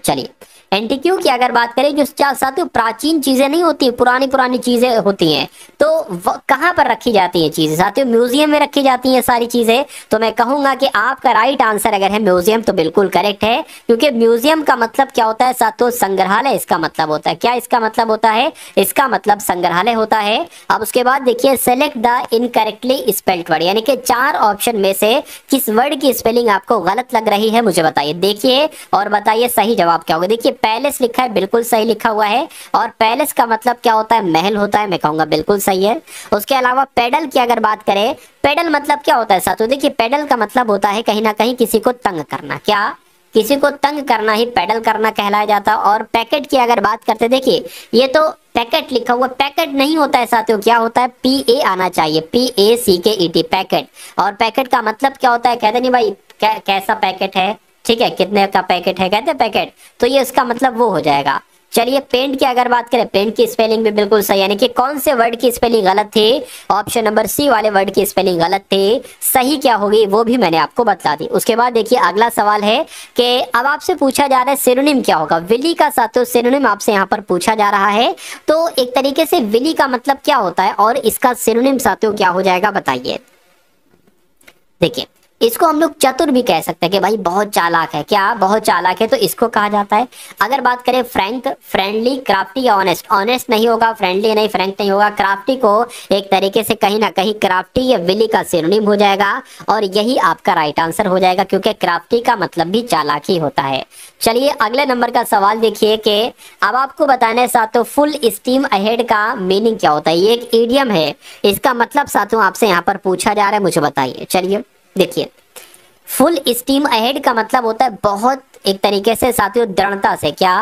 चलिए एंटीक्यू की अगर बात करें जो साथियों प्राचीन चीजें नहीं होती, पुरानी चीजें होती हैं, तो कहां पर रखी जाती हैं चीजें साथियों, म्यूजियम में रखी जाती हैं सारी चीजें। तो मैं कहूंगा कि आपका राइट आंसर अगर है म्यूजियम तो बिल्कुल करेक्ट है, क्योंकि म्यूजियम का मतलब क्या होता है साथियों, संग्रहालय इसका मतलब होता है। क्या इसका मतलब होता है, इसका मतलब संग्रहालय होता है। अब उसके बाद देखिए select the incorrectly spelled word, यानी कि 4 ऑप्शन में से किस वर्ड की स्पेलिंग आपको गलत लग रही है मुझे बताइए। देखिए और बताइए सही जवाब क्या होगा। देखिए पैलेस लिखा है, बिल्कुल सही लिखा हुआ है। और पैलेस का मतलब क्या होता है, महल होता है, मैं कहूंगा बिल्कुल सही है। उसके अलावा पेडल की अगर बात करें, पेडल मतलब क्या होता है साथियों, देखिए पेडल का मतलब होता है कहीं ना कहीं किसी को तंग करना। क्या, किसी को तंग करना ही पेडल करना कहलाया जाता है। और पैकेट की अगर बात करते, देखिए ये तो पैकेट लिखा हुआ, पैकेट नहीं होता है साथियों, क्या होता है PA आना चाहिए, PACKET पैकेट। और पैकेट का मतलब क्या होता है, कहते नहीं भाई कैसा पैकेट है, ठीक है, कितने का पैकेट है, कहते हैं पैकेट, तो ये इसका मतलब वो हो जाएगा। चलिए पेंट की अगर बात करें, पेंट की स्पेलिंग भी बिल्कुल सही, यानी कि कौन से वर्ड की स्पेलिंग गलत थी, ऑप्शन नंबर सी वाले वर्ड की स्पेलिंग गलत थी। सही क्या होगी वो भी मैंने आपको बता दी। उसके बाद देखिए अगला सवाल है कि अब आपसे पूछा जा रहा है सिनोनिम क्या होगा। विली का साथियों सिनोनिम आपसे यहाँ पर पूछा जा रहा है। तो एक तरीके से विली का मतलब क्या होता है और इसका सिनोनिम साथियों क्या हो जाएगा बताइए। देखिए इसको हम लोग चतुर भी कह सकते हैं कि भाई बहुत चालाक है। क्या, बहुत चालाक है, तो इसको कहा जाता है। अगर बात करें फ्रैंक, फ्रेंडली, क्राफ्टी या ऑनेस्ट, ऑनेस्ट नहीं होगा, फ्रेंडली नहीं, फ्रैंक नहीं होगा, क्राफ्टी को एक तरीके से कहीं ना कहीं क्राफ्टी या विली का सिनोनिम हो जाएगा और यही आपका राइट आंसर हो जाएगा, क्योंकि क्राफ्टी का मतलब भी चालाक ही होता है। चलिए अगले नंबर का सवाल देखिए कि अब आपको बताने साथियों फुल स्टीम अहेड का मीनिंग क्या होता है। ये एक इडियम है, इसका मतलब साथियों आपसे यहाँ पर पूछा जा रहा है, मुझे बताइए। चलिए देखिए फुल स्टीम अहेड का मतलब होता है बहुत एक तरीके से साथियों दृढ़ता से। क्या,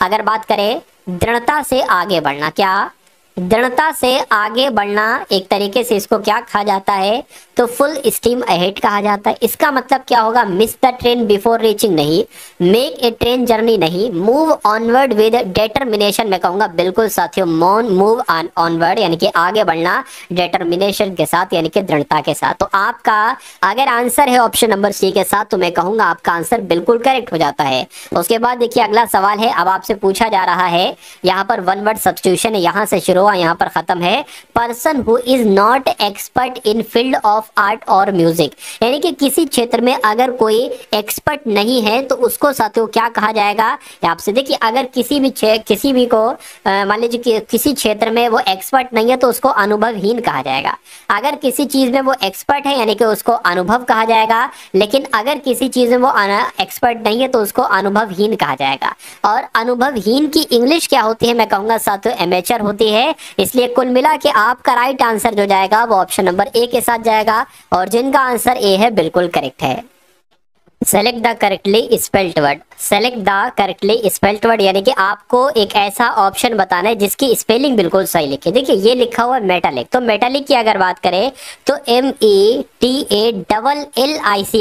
अगर बात करें दृढ़ता से आगे बढ़ना, क्या, दृढ़ता से आगे बढ़ना, एक तरीके से इसको क्या कहा जाता है, तो फुल स्टीम अहेड कहा जाता है। इसका मतलब क्या होगा, miss the train before reaching नहीं, मेक ए ट्रेन जर्नी नहीं, मूव ऑनवर्ड विद डिटर्मिनेशन, मैं कहूंगा बिल्कुल साथियों मूव ऑनवर्ड, यानी कि आगे बढ़ना डिटर्मिनेशन के साथ, यानी कि दृढ़ता के साथ। तो आपका अगर आंसर है ऑप्शन नंबर सी के साथ, तो मैं कहूंगा आपका आंसर बिल्कुल करेक्ट हो जाता है। उसके बाद देखिए अगला सवाल है, अब आपसे पूछा जा रहा है, यहाँ पर वन वर्ड सब्स्टिट्यूशन है, यहाँ से शुरू हुआ यहाँ पर खत्म है। Person who is not expert in field of art और म्यूजिक, यानी कि किसी क्षेत्र में अगर कोई एक्सपर्ट नहीं है तो उसको साथियों क्या कहा जाएगा। आपसे देखिए, अगर किसी भी को मान लीजिए कि किसी क्षेत्र में वो एक्सपर्ट नहीं है तो उसको अनुभवहीन कहा जाएगा। अगर किसी चीज में वो एक्सपर्ट है यानी कि उसको अनुभव कहा जाएगा, लेकिन अगर किसी चीज में वो एक्सपर्ट नहीं है तो उसको अनुभवहीन कहा जाएगा। और अनुभवहीन की इंग्लिश क्या होती है, मैं कहूंगा साथियों एमेचर होती है। इसलिए कुल मिला के आपका राइट आंसर जो जाएगा वो ऑप्शन नंबर ए के साथ जाएगा, और जिनका आंसर ए है बिल्कुल करेक्ट है। Select the correctly spelled word, select the correctly spelled word यानी कि आपको एक ऐसा ऑप्शन बताना है जिसकी स्पेलिंग बिल्कुल सही लिखे। देखिए ये लिखा हुआ है मेटालिक, तो मेटालिक की अगर बात करें तो METALLIC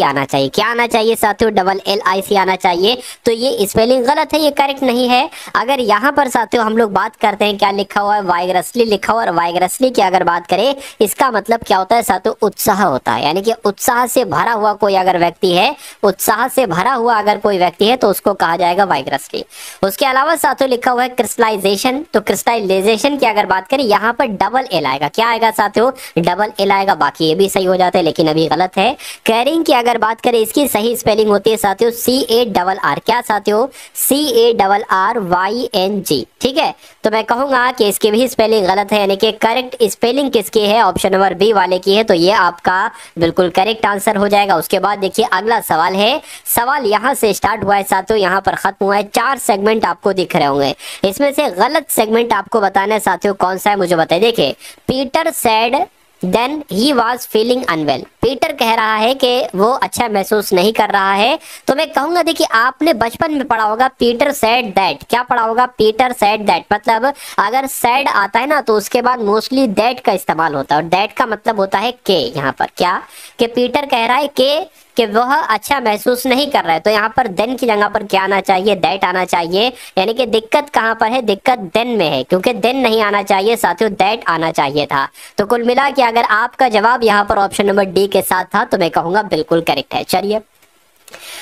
आना चाहिए। क्या आना चाहिए साथियों, LLIC आना चाहिए। तो ये स्पेलिंग गलत है, ये करेक्ट नहीं है। अगर यहाँ पर साथियों हम लोग बात करते हैं क्या लिखा हुआ है, वाइग्रसली लिखा हुआ है। वाइग्रसली की अगर बात करें इसका मतलब क्या होता है साथियों, उत्साह होता है, यानी कि उत्साह से भरा हुआ कोई अगर व्यक्ति है, उत्साह से भरा हुआ अगर कोई व्यक्ति है तो उसको कहा जाएगा वाइग्रसली। उसके अलावा साथियों लिखा हुआ है क्रिस्टलाइजेशन, तो क्रिस्टलाइजेशन की अगर बात करें यहाँ पर डबल L आएगा। क्या आएगा साथियों, डबल L आएगा। बाकी ये भी सही हो जाते हैं लेकिन अभी गलत है। कैरिंग की अगर बात करें इसकी सही स्पेलिंग होती है साथियों CARR। क्या साथियों, CARRYNG। ठीक है, तो मैं कहूंगा कि इसकी भी स्पेलिंग गलत है, यानी कि करेक्ट स्पेलिंग किसकी है, ऑप्शन नंबर बी वाले की है। तो ये आपका बिल्कुल करेक्ट आंसर हो जाएगा। उसके बाद देखिए अगला सवाल है। सवाल यहाँ से स्टार्ट हुआ है साथियों, यहाँ पर खत्म हुआ है। 4 सेगमेंट आपको दिख रहे होंगे, इसमें से गलत सेगमेंट आपको बताना है साथियों कौन सा है, मुझे बताइए। देखिए, Peter said then he was feeling unwell. Peter कह रहा है कि वो अच्छा महसूस नहीं कर रहा है। तो मैं कहूंगा देखिए आपने बचपन में पढ़ा होगा पीटर सेड दैट। क्या पढ़ा होगा, पीटर सेड दैट। मतलब अगर सैड आता है ना तो उसके बाद मोस्टली दैट का इस्तेमाल होता है, और दैट का मतलब होता है के। यहाँ पर क्या कि पीटर कह रहा है कि वह अच्छा महसूस नहीं कर रहा है, तो यहाँ पर देन की जगह पर क्या आना चाहिए, दैट आना चाहिए। यानी कि दिक्कत कहाँ पर है, दिक्कत देन में है, क्योंकि देन नहीं आना चाहिए साथियों, दैट आना चाहिए था। तो कुल मिला के अगर आपका जवाब यहाँ पर ऑप्शन नंबर डी के साथ था तो मैं कहूंगा बिल्कुल करेक्ट है। चलिए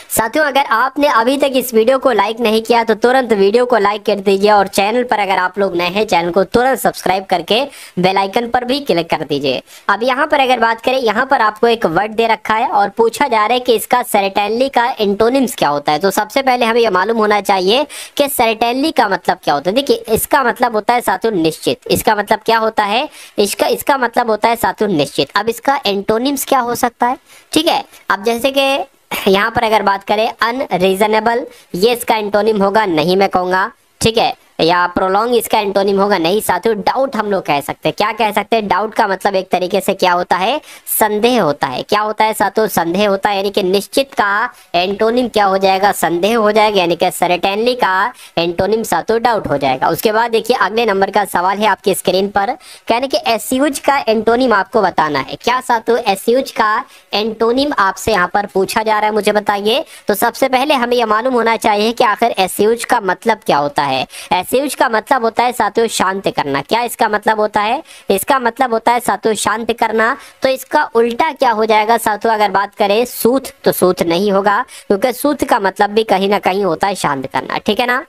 साथियों, अगर आपने अभी तक इस वीडियो को लाइक नहीं किया तो तुरंत वीडियो को लाइक कर दीजिए, और चैनल पर अगर आप लोग नए हैं चैनल को तुरंत सब्सक्राइब करके बेल आइकन पर भी क्लिक कर दीजिए। अब यहाँ पर अगर बात करें, यहाँ पर आपको एक वर्ड दे रखा है और पूछा जा रहा है कि इसका सर्टेनली का एंटोनिम्स क्या होता है। तो सबसे पहले हमें यह मालूम होना चाहिए कि सर्टेनली का मतलब क्या होता है। देखिए इसका मतलब होता है साथियों निश्चित। इसका मतलब क्या होता है, इसका मतलब होता है साथियों निश्चित। अब इसका एंटोनिम्स क्या हो सकता है, ठीक है। अब जैसे कि यहाँ पर अगर बात करें अनरीजनेबल, ये इसका एंटोनिम होगा, नहीं मैं कहूंगा, ठीक है। या प्रोलॉन्ग इसका एंटोनिम होगा, नहीं साथियों। डाउट हम लोग कह सकते हैं, क्या कह सकते हैं, डाउट का मतलब एक तरीके से क्या होता है, संदेह होता है। क्या होता है साथियों, संदेह होता है। यानी कि निश्चित का एंटोनिम क्या हो जाएगा, संदेह हो जाएगा, यानी कि सर्टेनली का एंटोनिम साथियों डाउट हो जाएगा। उसके बाद देखिए अगले नंबर का सवाल है आपकी स्क्रीन पर, कहने कि एस्यूज का एंटोनिम आपको बताना है। क्या साथियों, एस्यूज का एंटोनिम आपसे यहाँ पर पूछा जा रहा है, मुझे बताइए। तो सबसे पहले हमें यह मालूम होना चाहिए कि आखिर एस्यूज का मतलब क्या होता है। एस्यूज का मतलब होता है साथियों शांत करना। क्या इसका मतलब होता है, इसका मतलब होता है साथियों शांत करना। तो इसका उल्टा क्या हो जाएगा साथियों, अगर बात करें सूथ, तो सूथ नहीं होगा, क्योंकि सूथ का मतलब भी कहीं ना कहीं होता है शांत करना, ठीक है ना।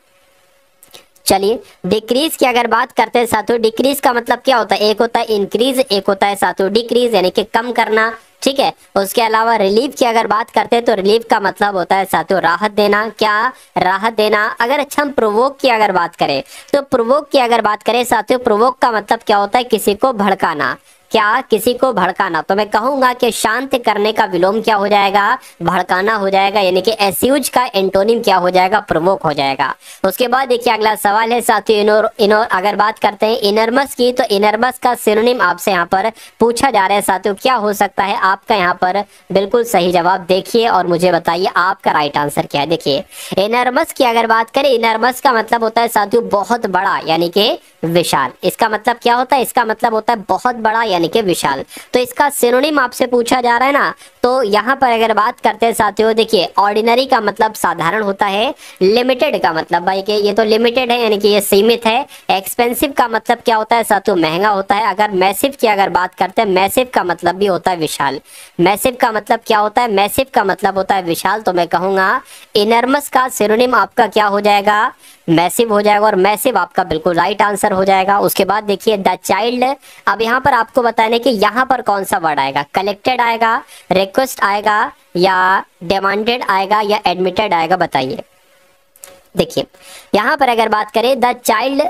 चलिए डिक्रीज की अगर बात करते हैं साथियों, डिक्रीज का मतलब क्या होता है, एक होता है इंक्रीज, एक होता है साथियों डिक्रीज, यानी कि कम करना, ठीक है। उसके अलावा रिलीफ की अगर बात करते हैं तो रिलीफ का मतलब होता है साथियों राहत देना। क्या, राहत देना। अगर अच्छा हम प्रोवोक की अगर बात करें तो प्रोवोक की अगर बात करें साथियों, प्रोवोक का मतलब क्या होता है, किसी को भड़काना। क्या, किसी को भड़काना। तो मैं कहूंगा कि शांत करने का विलोम क्या हो जाएगा, भड़काना हो जाएगा, यानी कि एस्यूज का एंटोनिम क्या हो जाएगा, प्रोवोक हो जाएगा। उसके बाद देखिए अगला सवाल है साथियों इनोर अगर बात करते हैं इनरमस की, तो इनरमस का सिनोनिम आपसे यहाँ पर पूछा जा रहा है साथियों, क्या हो सकता है। आपका यहाँ पर बिल्कुल सही जवाब देखिए और मुझे बताइए आपका राइट आंसर क्या है। देखिए इनरमस की अगर बात करें, इनरमस का मतलब होता है साथियों बहुत बड़ा, यानी कि विशाल। इसका मतलब क्या होता है, इसका मतलब होता है बहुत बड़ा यानी कि विशाल। तो इसका सिनोनिम आपसे पूछा जा रहा है ना, तो यहाँ पर अगर बात करते हैं साथियों, देखिए ऑर्डिनरी का मतलब साधारण होता है, लिमिटेड का मतलब भाई कि ये तो लिमिटेड है यानी कि ये सीमित है, एक्सपेंसिव का मतलब क्या होता है साथियों महंगा होता है। अगर मैसिव की अगर बात करते हैं, मैसिव का मतलब भी होता है विशाल। मैसिव का मतलब क्या होता है, मैसिव का मतलब होता है विशाल। तो मैं कहूंगा इनरमस का सिनोनिम आपका क्या हो जाएगा, मैसिव हो जाएगा, और मैसिव आपका बिल्कुल राइट आंसर हो जाएगा। उसके बाद देखिए द चाइल्ड, अब यहाँ पर आपको बताने कि यहाँ पर कौन सा वर्ड आएगा, कलेक्टेड आएगा, रिक्वेस्ट आएगा, या डिमांडेड आएगा, या एडमिटेड आएगा, बताइए। देखिए यहाँ पर अगर बात करें द चाइल्ड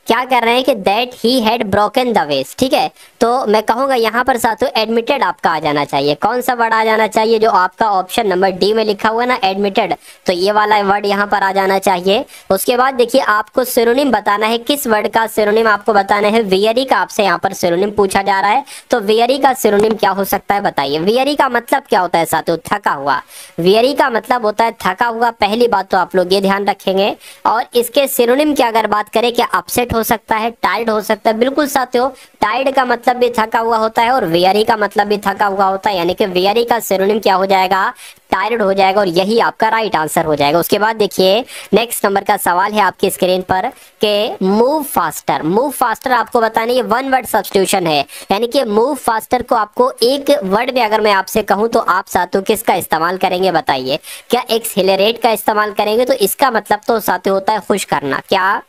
क्या कर रहे हैं कि that he had broken the वेस, ठीक है, तो मैं कहूंगा यहाँ पर साथियों एडमिटेड आपका आ जाना चाहिए। कौन सा वर्ड आ जाना चाहिए, जो आपका ऑप्शन नंबर डी में लिखा हुआ है ना एडमिटेड, तो ये वाला वर्ड यहाँ पर आ जाना चाहिए। उसके बाद देखिए आपको सिनोनिम बताना है, किस वर्ड का सिनोनिम आपको बताना है। वियरी का आपसे यहाँ पर सिनोनिम पूछा जा रहा है, तो वियरी का सिनोनिम क्या हो सकता है, बताइए। वियरी का मतलब क्या होता है साथियों, थका हुआ। वियरी का मतलब होता है थका हुआ, पहली बात तो आप लोग ये ध्यान रखेंगे। और इसके सिनोनिम की अगर बात करें, क्या अपसेट हो सकता है, टायर्ड हो सकता है, बिल्कुल साथियों टायर्ड का मतलब भी थका हुआ होता है, और वियरी का मतलब भी थका हुआ होता है, यानी कि वियरी का सिनोनिम क्या हो जाएगा, टायर्ड हो जाएगा, और यही आपका राइट आंसर हो जाएगा। उसके बाद देखिए नेक्स्ट नंबर का सवाल है आपकी स्क्रीन पर कि मूव फास्टर। मूव फास्टर आपको बताने ये वन वर्ड सब्स्टिट्यूशन है, यानी कि मूव फास्टर को आपको एक वर्ड में अगर मैं आपसे कहूं तो आप साथियों किसका इस्तेमाल करेंगे, बताइए। क्या एक्सेलरेट का इस्तेमाल करेंगे, तो इसका मतलब तो साथियों होता है खुश करना। क्या,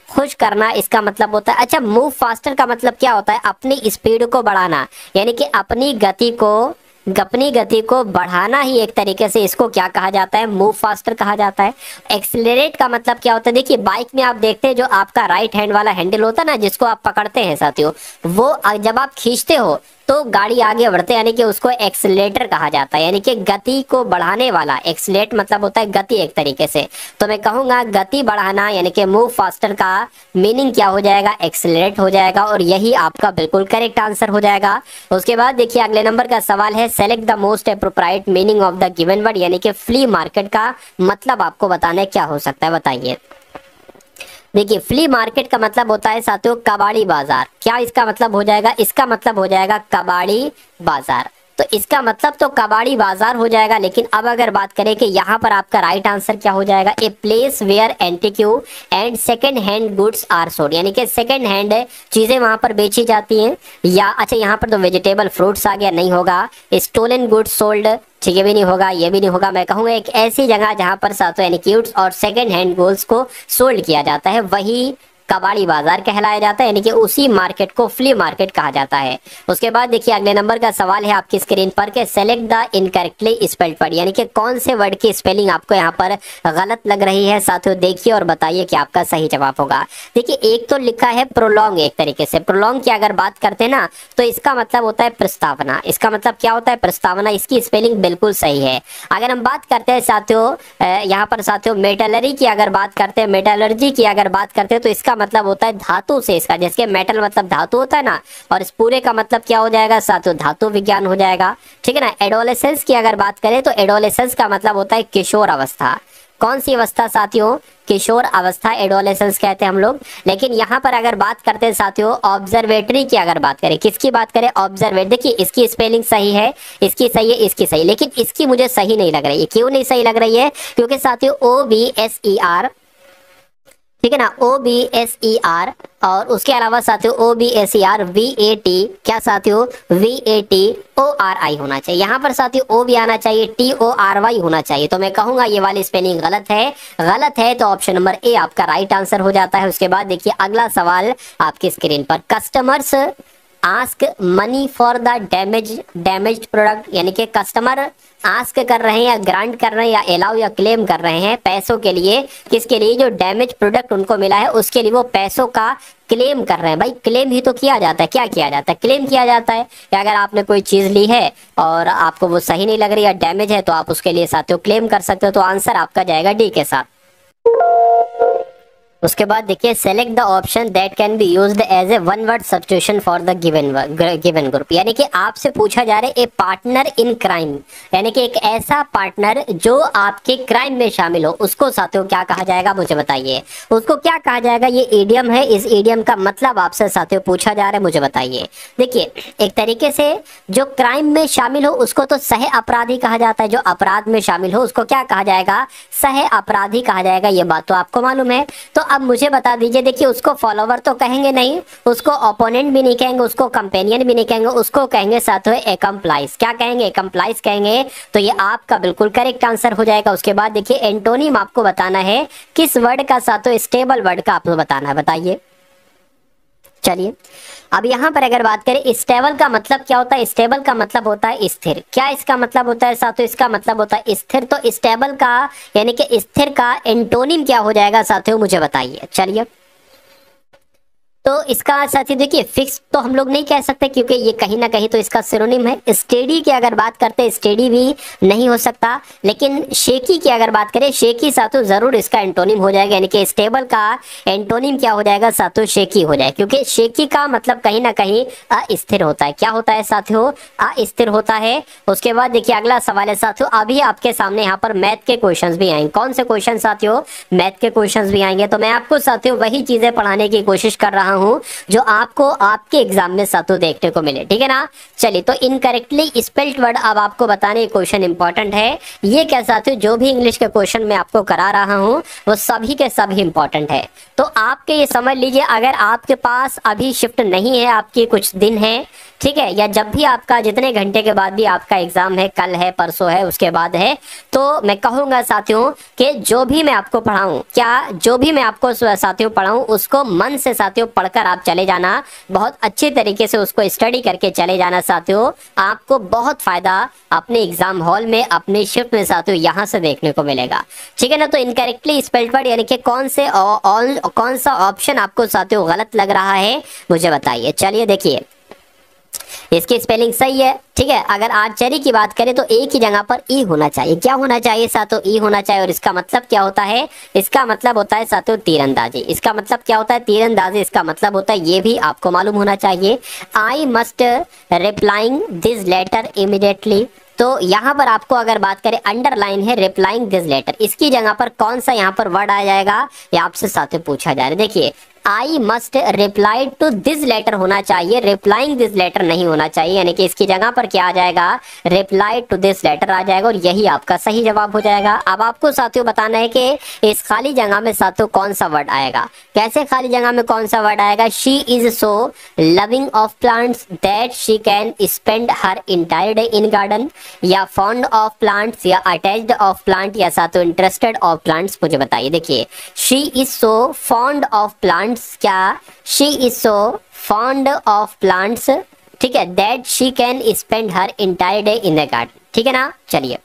खुश करना इसका मतलब होता है। अच्छा, मूव फास्टर का मतलब क्या होता है, अपनी स्पीड को बढ़ाना, यानी कि अपनी गति को बढ़ाना ही एक तरीके से इसको क्या कहा जाता है, मूव फास्टर कहा जाता है। एक्सेलरेट का मतलब क्या होता है, देखिए बाइक में आप देखते हैं जो आपका राइट हैंड वाला हैंडल होता है ना, जिसको आप पकड़ते हैं साथियों, वो जब आप खींचते हो तो गाड़ी आगे बढ़ते, यानी कि उसको एक्सेलरेटर कहा जाता है, यानी कि गति को बढ़ाने वाला। एक्सेलरेट मतलब होता है गति एक तरीके से, तो मैं कहूंगा गति बढ़ाना, यानी कि मूव फास्टर का मीनिंग क्या हो जाएगा, एक्सेलरेट हो जाएगा, और यही आपका बिल्कुल करेक्ट आंसर हो जाएगा। उसके बाद देखिए अगले नंबर का सवाल है select the most appropriate meaning of the given word, यानी कि फ्ली मार्केट का मतलब आपको बताना है क्या हो सकता है, बताइए। देखिए फ्ली मार्केट का मतलब होता है साथियों कबाड़ी बाजार। क्या इसका मतलब हो जाएगा, इसका मतलब हो जाएगा कबाड़ी बाजार, तो इसका मतलब तो कबाड़ी बाजार हो जाएगा। लेकिन अब अगर बात करें कि यहाँ पर आपका राइट आंसर क्या हो जाएगा, a place where antique and second hand goods are sold, यानी कि सेकंड हैंड चीजें वहां पर बेची जाती हैं। या अच्छा यहाँ पर तो वेजिटेबल फ्रूट्स आ गया, नहीं होगा। स्टोलन गुड्स सोल्ड, ठीक है, भी नहीं होगा, ये भी नहीं होगा। मैं कहूँगा एक ऐसी जगह जहां पर सातों एंटीक्यूट्स और सेकंड हैंड गुड्स को सोल्ड किया जाता है, वही कबाड़ी बाजार कहलाया जाता है, यानी कि उसी मार्केट को फ्ली मार्केट कहा जाता है। उसके बाद देखिए अगले नंबर का सवाल है आपकी स्क्रीन पर कि select the incorrectly spelled word, यानी कि कौन से वर्ड की स्पेलिंग आपको यहाँ पर गलत लग रही है साथियों, देखिए और बताइए कि आपका सही जवाब होगा। देखिए एक तो लिखा है प्रोलॉन्ग, एक तरीके से प्रोलॉन्ग की अगर बात करते हैं ना तो इसका मतलब होता है प्रस्तावना। इसका मतलब क्या होता है, प्रस्तावना, इसकी स्पेलिंग बिल्कुल सही है। अगर हम बात करते हैं साथियों यहाँ पर साथियों मेटलरी की अगर बात करते हैं, मेटलर्जी की अगर बात करते हैं, तो इसका मतलब होता है धातु से, इसका जैसे मेटल मतलब धातु होता है ना, और इस पूरे का मतलब क्या हो जाएगा साथियों, धातु विज्ञान हो जाएगा, ठीक है ना। एडोलेसेंस की अगर बात करें तो एडोलेसेंस का मतलब होता है किशोर अवस्था। कौन सी अवस्था साथियों, किशोर अवस्था एडोलेसेंस कहते हैं हम लोग। लेकिन यहाँ पर अगर बात करते हैं साथियों ऑब्जर्वेटरी की अगर बात करें, किसकी बात करें, ऑब्जर्वेट, देखिए इसकी स्पेलिंग सही है, इसकी सही है, इसकी सही, लेकिन इसकी मुझे सही नहीं लग रही है। क्यों नहीं सही लग रही है, क्योंकि साथियों OBSER, ठीक है ना, OBSER, और उसके अलावा साथियों OBSER VAT, क्या साथियों VATORI होना चाहिए। यहाँ पर साथियों O भी आना चाहिए, TORY होना चाहिए। तो मैं कहूंगा ये वाली स्पेलिंग गलत है। गलत है तो ऑप्शन नंबर ए आपका राइट आंसर हो जाता है। उसके बाद देखिए अगला सवाल आपकी स्क्रीन पर, customers ask money for the damaged product, यानी कि कस्टमर आस्क कर रहे हैं या ग्रांट कर रहे हैं या अलाउ या क्लेम कर रहे हैं पैसों के लिए, किसके लिए, जो डैमेज प्रोडक्ट उनको मिला है उसके लिए वो पैसों का क्लेम कर रहे हैं। भाई क्लेम ही तो किया जाता है, क्या किया जाता है, क्लेम किया जाता है। या अगर आपने कोई चीज ली है और आपको वो सही नहीं लग रही या डैमेज है तो आप उसके लिए साथियों क्लेम कर सकते हो। तो आंसर आपका जाएगा डी के साथ। उसके बाद देखिए select the option that can be used as a one word substitution for the given group, यानी कि आपसे पूछा जा रहा है ए पार्टनर इन क्राइम, यानी कि एक ऐसा पार्टनर जो आपके क्राइम में शामिल हो, उसको साथियों क्या कहा जाएगा, मुझे बताइए, उसको क्या कहा जाएगा। ये इडियम है, इस इडियम का मतलब आपसे साथियों पूछा जा रहा है, मुझे बताइए। देखिए एक तरीके से जो क्राइम में शामिल हो उसको तो सह अपराधी कहा जाता है, जो अपराध में शामिल हो उसको क्या कहा जाएगा, सह अपराधी कहा जाएगा। ये बात तो आपको मालूम है। तो अब मुझे बता दीजिए, देखिए उसको फॉलोवर तो कहेंगे नहीं, उसको ओपोनेंट भी नहीं कहेंगे, उसको कंपेनियन भी नहीं कहेंगे, उसको कहेंगे साथियों एकम्प्लाइज। क्या कहेंगे? एकम्प्लाइज कहेंगे। तो ये आपका बिल्कुल करेक्ट आंसर हो जाएगा। उसके बाद देखिए एंटोनिम आपको बताना है, किस वर्ड का साथियों? स्टेबल वर्ड का आपको बताना है, बताइए। चलिए अब यहां पर अगर बात करें स्टेबल का मतलब क्या होता है? स्टेबल का मतलब होता है स्थिर। क्या इसका मतलब होता है साथियों? इसका मतलब होता है स्थिर। तो स्टेबल का यानी कि स्थिर का एंटोनिम क्या हो जाएगा साथियों, मुझे बताइए। चलिए तो इसका साथी देखिए फिक्स तो हम लोग नहीं कह सकते, क्योंकि ये कहीं ना कहीं तो इसका सिनोनिम है। स्टेडी की अगर बात करते हैं, स्टेडी भी नहीं हो सकता। लेकिन शेकी की अगर बात करें, शेकी साथियों जरूर इसका एंटोनिम हो जाएगा। यानी कि स्टेबल का एंटोनिम क्या हो जाएगा साथियों? शेकी हो जाए, क्योंकि शेकी का मतलब कहीं ना कहीं अस्थिर होता है। क्या होता है साथियों? अस्थिर होता है। उसके बाद देखिए अगला सवाल है साथियों, अभी आपके सामने यहाँ पर मैथ के क्वेश्चन भी आएंगे। कौन से क्वेश्चन साथियों? मैथ के क्वेश्चन भी आएंगे। तो मैं आपको साथियों वही चीजें पढ़ाने की कोशिश कर रहा हूं जो आपको आपके एग्जाम में साथियों देखने को मिले, ठीक है ना। चलिए तो इनकरेक्टली स्पेल्ड वर्ड अब आपको बताने क्वेश्चन इंपॉर्टेंट है। ये क्या साथियों, जो भी इंग्लिश के क्वेश्चन मैं आपको करा रहा हूं वो सभी के सभी इंपॉर्टेंट है। तो आपके ये समझ लीजिए, अगर आपके पास अभी शिफ्ट नहीं है, आपकी कुछ दिन है, ठीक है, या जब भी आपका जितने घंटे के बाद भी आपका एग्जाम है, कल है, परसों है, उसके बाद है, तो मैं कहूंगा साथियों कि जो भी मैं आपको पढ़ाऊं, क्या जो भी मैं आपको साथियों पढ़ाऊं उसको मन से साथियों पढ़कर आप चले जाना, बहुत अच्छे तरीके से उसको स्टडी करके चले जाना साथियों। आपको बहुत फायदा अपने एग्जाम हॉल में, अपने शिफ्ट में साथियों यहां से देखने को मिलेगा, ठीक है ना। तो इनकरेक्टली स्पेल्ड वर्ड यानी कि कौन सा ऑप्शन आपको साथियों गलत लग रहा है, मुझे बताइए। चलिए देखिए इसकी स्पेलिंग सही है, ठीक है। अगर आर्चरी की बात करें तो एक ही जगह पर ई होना चाहिए। क्या होना चाहिए साथियों? ई होना चाहिए। और इसका मतलब क्या होता है? इसका मतलब होता है साथियों तीरंदाजी। इसका मतलब क्या होता है? तीरंदाजी। इसका मतलब होता है, ये भी आपको मालूम होना चाहिए, I must replying this letter immediately. तो यहाँ पर आपको अगर बात करें, अंडरलाइन है रिप्लाइंग दिस लेटर, इसकी जगह पर कौन सा यहाँ पर वर्ड आ जाएगा, ये आपसे साथियों पूछा जा रहा है। देखिए I must reply to this letter होना चाहिए, रिप्लाइंग दिस लेटर नहीं होना चाहिए। यानी कि इसकी जगह पर क्या आ जाएगा? रिप्लाई टू दिस लेटर आ जाएगा, और यही आपका सही जवाब हो जाएगा। अब आपको साथियों बताना है कि इस खाली जगह में साथियों कौन सा वर्ड आएगा। कैसे खाली जगह में कौन सा वर्ड आएगा? She is so loving of plants that she can spend her entire day in garden, या फॉन्ड ऑफ प्लांट्स, या अटैच्ड ऑफ प्लांट, या साथियों इंटरेस्टेड ऑफ प्लांट्स, मुझे बताइए। देखिए she is so fond of plants, क्या she is so fond of plants, ठीक है, that she can spend her entire day in the garden, ठीक है ना। चलिए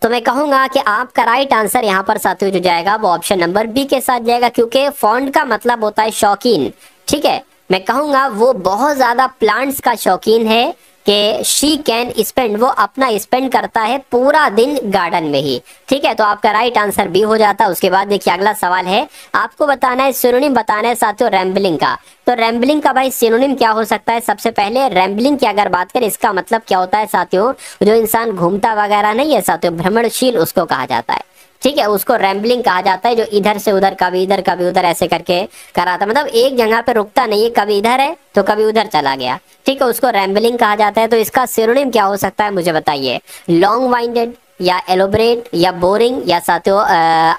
तो मैं कहूंगा कि आपका राइट आंसर यहाँ पर साथियों जो जाएगा वो ऑप्शन नंबर बी के साथ जाएगा, क्योंकि फॉन्ड का मतलब होता है शौकीन, ठीक है। मैं कहूंगा वो बहुत ज्यादा प्लांट्स का शौकीन है, कि शी कैन स्पेंड, वो अपना स्पेंड करता है पूरा दिन गार्डन में ही, ठीक है। तो आपका राइट आंसर बी हो जाता है। उसके बाद देखिए अगला सवाल है, आपको बताना है सिनोनिम बताना है साथियों रैम्बलिंग का। तो रैम्बलिंग का भाई सिनोनिम क्या हो सकता है? सबसे पहले रैम्बलिंग की अगर बात करें, इसका मतलब क्या होता है साथियों? जो इंसान घूमता वगैरह नहीं है साथियों, भ्रमणशील उसको कहा जाता है, ठीक है, उसको रैम्बलिंग कहा जाता है। जो इधर से उधर, कभी इधर कभी उधर ऐसे करके कराता, मतलब एक जगह पे रुकता नहीं है, कभी इधर है तो कभी उधर चला गया, ठीक है, उसको रैम्बलिंग कहा जाता है। तो इसका सिनोनिम क्या हो सकता है, मुझे बताइए। लॉन्ग वाइंडेड, या एलोबरेट, या बोरिंग, या साथियों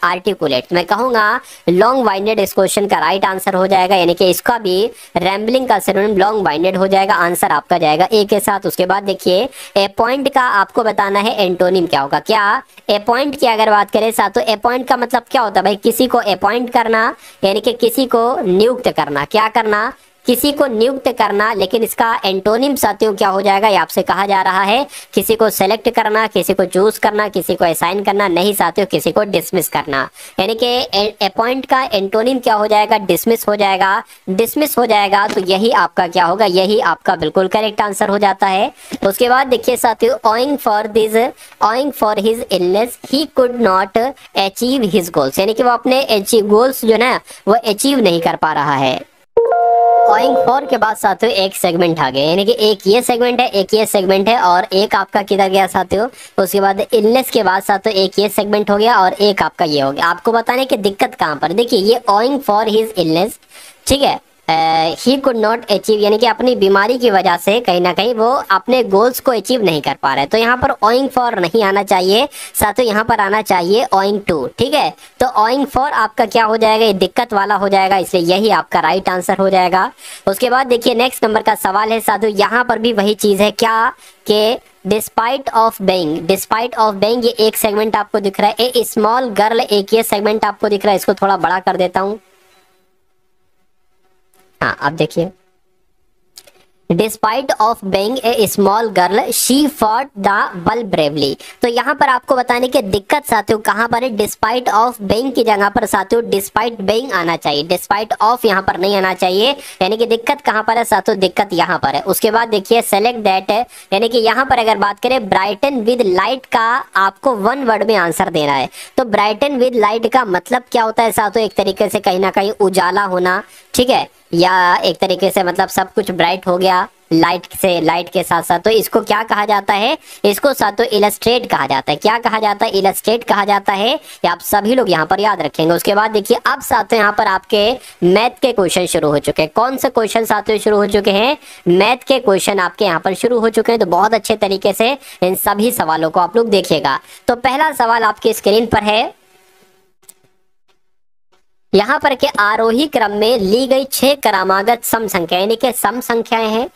आर्टिकुलेट। मैं कहूंगा लॉन्ग वाइंडेड इस क्वेश्चन का राइट आंसर हो जाएगा, यानी कि इसका भी रैम्बलिंग का सिनोनिम लॉन्ग वाइंडेड हो जाएगा। आंसर आपका जाएगा ए के साथ। उसके बाद देखिए अपॉइंट का आपको बताना है एंटोनिम क्या होगा। क्या अपॉइंट की अगर बात करें साथियों, अपॉइंट का मतलब क्या होता है भाई? किसी को अपॉइंट करना, यानी कि किसी को नियुक्त करना। क्या करना? किसी को नियुक्त करना। लेकिन इसका एंटोनिम साथियों क्या हो जाएगा, ये आपसे कहा जा रहा है, किसी को सेलेक्ट करना, किसी को चूज करना, किसी को असाइन करना, नहीं साथियों किसी को डिसमिस करना। यानी कि अपॉइंट का एंटोनिम क्या हो जाएगा? डिसमिस हो जाएगा। डिसमिस हो जाएगा तो यही आपका क्या होगा? यही आपका बिल्कुल करेक्ट आंसर हो जाता है। उसके बाद देखिए साथियों, owing for his illness he could not achieve his goals, यानी कि वो अपने गोल्स जो ना वो अचीव नहीं कर पा रहा है। ओइंग फॉर के बाद साथियों एक सेगमेंट आ गया, यानी कि एक ये सेगमेंट है, एक ये सेगमेंट है, और एक आपका किधर गया साथियों? उसके बाद इलनेस के बाद साथियों एक ये सेगमेंट हो गया और एक आपका ये हो गया। आपको बताने की दिक्कत कहां पर, देखिए ये ओइंग फॉर हिज इलनेस, ठीक है, ही कुड नॉट अचीव, यानी कि अपनी बीमारी की वजह से कहीं ना कहीं वो अपने गोल्स को अचीव नहीं कर पा रहे। तो यहाँ पर ओइंग फॉर नहीं आना चाहिए, साथ ही यहाँ पर आना चाहिए ओइंग टू। ठीक है, तो ओइंग फॉर आपका क्या हो जाएगा, ये दिक्कत वाला हो जाएगा, इसलिए यही आपका राइट आंसर हो जाएगा। उसके बाद देखिए नेक्स्ट नंबर का सवाल है साधु, यहाँ पर भी वही चीज है क्या कि despite of being, despite of being, ये एक सेगमेंट आपको दिख रहा है, ए स्मॉल गर्ल, एक ये सेगमेंट आपको दिख रहा है, इसको थोड़ा बड़ा कर देता हूं। हाँ अब देखिए, despite of being A small girl she fought the बल ब्रेवली। तो यहाँ पर आपको बताने की दिक्कत साथियों कहाँ पर है, डिस्पाइट ऑफ being की जगह पर साथियों डिस्पाइट being आना चाहिए, डिस्पाइट ऑफ यहाँ पर नहीं आना चाहिए, यानी कि दिक्कत कहाँ पर है साथियों, दिक्कत यहाँ पर है। उसके बाद देखिए सेलेक्ट दैट है, यानी कि यहाँ पर अगर बात करें ब्राइटन विद लाइट का आपको वन वर्ड में आंसर देना है। तो ब्राइटन विद लाइट का मतलब क्या होता है साथियों, एक तरीके से कहीं ना कहीं उजाला होना, ठीक है, या एक तरीके से मतलब सब कुछ ब्राइट हो गया लाइट से, लाइट के साथ साथ। तो इसको क्या कहा जाता है, इसको साथ इलस्ट्रेट कहा जाता है। क्या कहा जाता है, इलस्ट्रेट कहा जाता है, ये आप सभी लोग यहाँ पर याद रखेंगे। उसके बाद देखिए अब साथ यहाँ पर आपके मैथ के क्वेश्चन शुरू हो चुके हैं। कौन से क्वेश्चन साथ शुरू हो चुके हैं, मैथ के क्वेश्चन आपके यहाँ पर शुरू हो चुके हैं। तो बहुत अच्छे तरीके से इन सभी सवालों को आप लोग देखिएगा। तो पहला सवाल आपकी स्क्रीन पर है, यहाँ पर के आरोही क्रम में ली गई 6 क्रमागत सम संख्या, यानी कि सम संख्याएं हैं,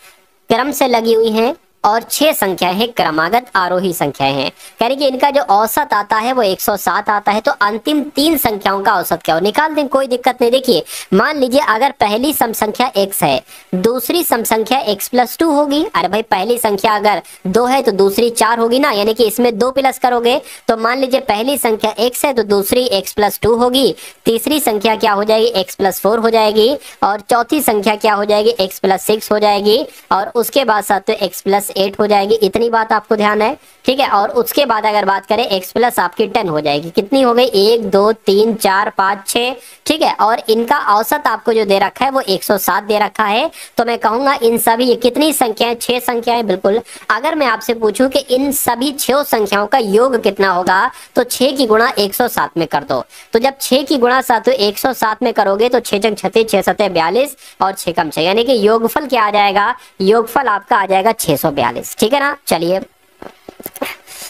क्रम से लगी हुई हैं, और 6 संख्याएं हैं क्रमागत आरोही संख्याएं हैं। यानी कि इनका जो औसत आता है वो 107 आता है। तो अंतिम 3 संख्याओं का औसत क्या हो, निकाल दें, कोई दिक्कत नहीं। देखिए मान लीजिए अगर पहली सम संख्या x है, दूसरी सम संख्या x+2 होगी। अरे भाई पहली संख्या अगर 2 है तो दूसरी 4 होगी ना, यानी कि इसमें 2 प्लस करोगे। तो मान लीजिए पहली संख्या x है तो दूसरी x+2 होगी, तीसरी संख्या क्या हो जाएगी, x+4 हो जाएगी, और चौथी संख्या क्या हो जाएगी, x+6 हो जाएगी, और उसके बाद साथ x+8 हो जाएगी। इतनी बात आपको ध्यान है, ठीक है। और उसके बाद अगर बात करें x+ आपकी 10 हो जाएगी। कितनी हो गई, 1 2 3 4 5 6, ठीक है। और इनका औसत आपको जो दे रखा है वो 107 दे रखा है। तो मैं कहूंगा इन सभी, ये कितनी संख्याएं, 6 संख्याएं, बिल्कुल। अगर मैं आपसे पूछूं कि इन सभी 6 संख्याओं का योग कितना होगा, तो 6 की गुणा 107 में कर दो। तो जब 6 की गुणा 107 में करोगे तो 6 जंग 36, 6 सते 42, और 6 कम 6, यानी कि योगफल क्या आ जाएगा, योगफल आपका आ जाएगा 642, ठीक है ना। चलिए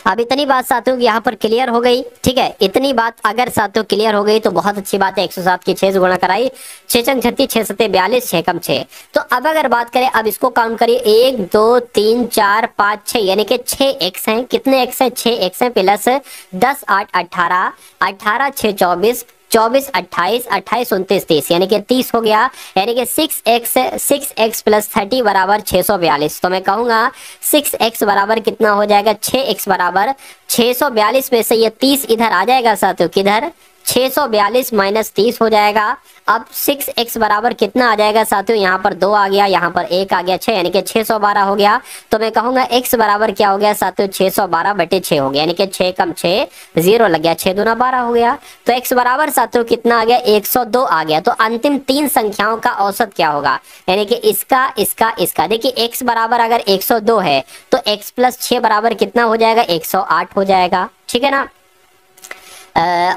अब इतनी बात साथियों यहाँ पर क्लियर हो गई, ठीक है। इतनी बात अगर साथियों क्लियर हो गई तो बहुत अच्छी बात है। 107 की 6 से गुणा कराई, 6 चंग 36, 6 सते 42, 6 कम 6। तो अब अगर बात करें, अब इसको काउंट करिए, 1 2 3 4 5 6, यानी कि 6 x हैं। कितने x हैं, 6 x हैं, प्लस 10 8 18, 18 6 24, 24 28, 28 29 30, यानी कि 30 हो गया। यानी कि 6x प्लस 30 बराबर 642। तो मैं कहूंगा 6x बराबर कितना हो जाएगा, 6x बराबर 642 में से ये 30 इधर आ जाएगा साथियों, किधर, 642 माइनस 30 हो जाएगा। अब 6x बराबर कितना आ जाएगा साथियों, यहाँ पर 2 आ गया, यहाँ पर 1 आ गया, 6, यानी कि 612 हो गया। तो मैं कहूंगा x बराबर क्या हो गया साथियों, 612 बटे 6 हो गया, यानी कि 6 कम 6 0 लग गया, 6 दूना 12 हो गया। तो x बराबर साथियों कितना आ गया, 102 आ गया। तो अंतिम 3 संख्याओं का औसत क्या होगा, यानी कि इसका इसका इसका। देखिए x बराबर अगर 102 है तो x प्लस 6 बराबर कितना हो जाएगा, 108 हो जाएगा, ठीक है ना।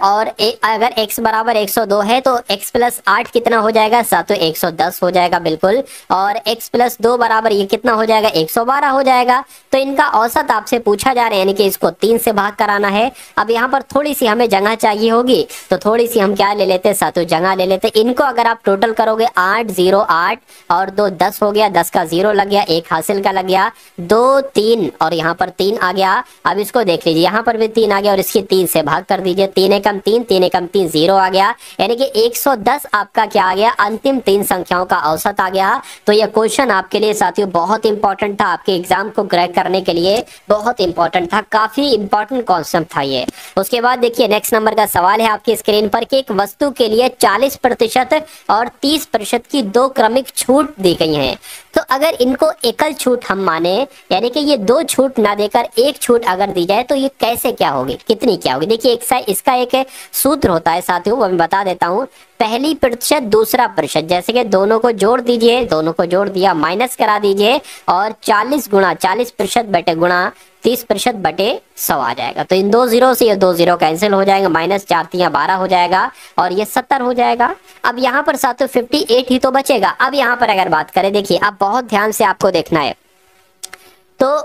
और अगर x बराबर 102 है तो x प्लस 8 कितना हो जाएगा साथियों, 110 हो जाएगा, बिल्कुल। और x प्लस 2 बराबर ये कितना हो जाएगा, 112 हो जाएगा। तो इनका औसत आपसे पूछा जा रहा है, यानी कि इसको 3 से भाग कराना है। अब यहाँ पर थोड़ी सी हमें जगह चाहिए होगी, तो थोड़ी सी हम क्या ले लेते हैं साथियों, जगह ले लेते। इनको अगर आप टोटल करोगे 8 0 8 और 2 10 हो गया, 10 का 0 लग गया, 1 हासिल का लग गया, 2 3 और यहाँ पर 3 आ गया। अब इसको देख लीजिए, यहाँ पर भी 3 आ गया और इसकी 3 से भाग कर दीजिए, 3 एकम 3, 3 एकम 3 0 आ गया, यानी कि 110 आपका क्या आ गया, अंतिम 3 संख्याओं का औसत आ गया। तो यह क्वेश्चन आपके लिए साथियों बहुत इंपॉर्टेंट था, आपके एग्जाम को क्रैक करने के लिए बहुत इंपॉर्टेंट था, काफी इंपॉर्टेंट कॉन्सेप्ट था ये। उसके बाद देखिए नेक्स्ट नंबर का सवाल है आपकी स्क्रीन पर कि एक वस्तु के लिए 40% और 30% की 2 क्रमिक छूट दी गई है। तो अगर इनको एकल छूट हम माने, यानी कि ये 2 छूट ना देकर 1 छूट अगर दी जाए, तो ये कैसे क्या होगी, कितनी क्या होगी। देखिए एक इसका एक सूत्र होता है साथियों, वो मैं बता देता हूँ। पहली प्रतिशत दूसरा प्रतिशत, जैसे कि दोनों को जोड़ दीजिए, दोनों को जोड़ दिया, माइनस करा दीजिए और 40 गुणा 40% बटे गुणा 30% बटे 100 आ जाएगा। तो इन 2 जीरो से ये 2 जीरो कैंसिल हो जाएंगे, माइनस 4 तियां 12 हो जाएगा और ये 70 हो जाएगा। अब यहाँ पर साथियों 58 ही तो बचेगा। अब यहाँ पर अगर बात करें, देखिए अब बहुत ध्यान से आपको देखना है। तो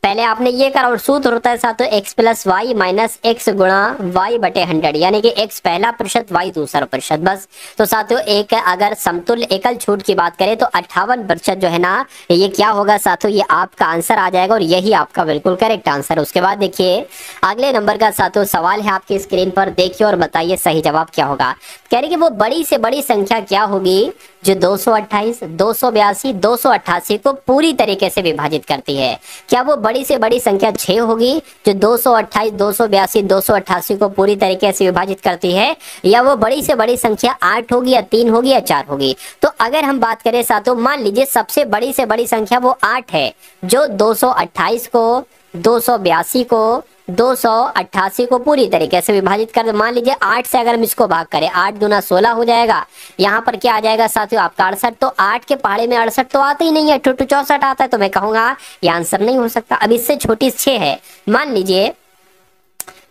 पहले आपने ये करा और सूत्र होता है साथियों x plus Y minus X गुणा वाई बटे 100, यानी कि x पहला प्रतिशत वाई दूसरा प्रतिशत, बस। तो साथियों एक अगर समतुल्य एकल छूट की बात करें तो 58% जो है ना, ये क्या होगा साथियों, ये आपका आंसर आ जाएगा और यही आपका बिल्कुल करेक्ट आंसर। उसके बाद देखिए अगले नंबर का साथियों सवाल है आपकी स्क्रीन पर, देखिए और बताइए सही जवाब क्या होगा। कह रहे कि वो बड़ी से बड़ी संख्या क्या होगी जो 228, 282, 288 को पूरी तरीके से विभाजित करती है। क्या वो बड़ी से बड़ी संख्या 6 होगी जो 228, 282, 288 को पूरी तरीके से विभाजित करती है, या वो बड़ी से बड़ी संख्या 8 होगी, या 3 होगी, या 4 होगी? तो अगर हम बात करें साथियों, मान लीजिए सबसे बड़ी से बड़ी संख्या वो 8 है, जो 228 को, 282 को, 288 को पूरी तरीके से विभाजित कर दे। मान लीजिए 8 से अगर हम इसको भाग करें, 8 दूना 16 हो जाएगा। यहाँ पर क्या आ जाएगा साथियों आपका 68। तो 8 के पहाड़े में 68 तो आता ही नहीं है, 2 64 आता है। तो मैं कहूंगा ये आंसर नहीं हो सकता। अब इससे छोटी 6 है, मान लीजिए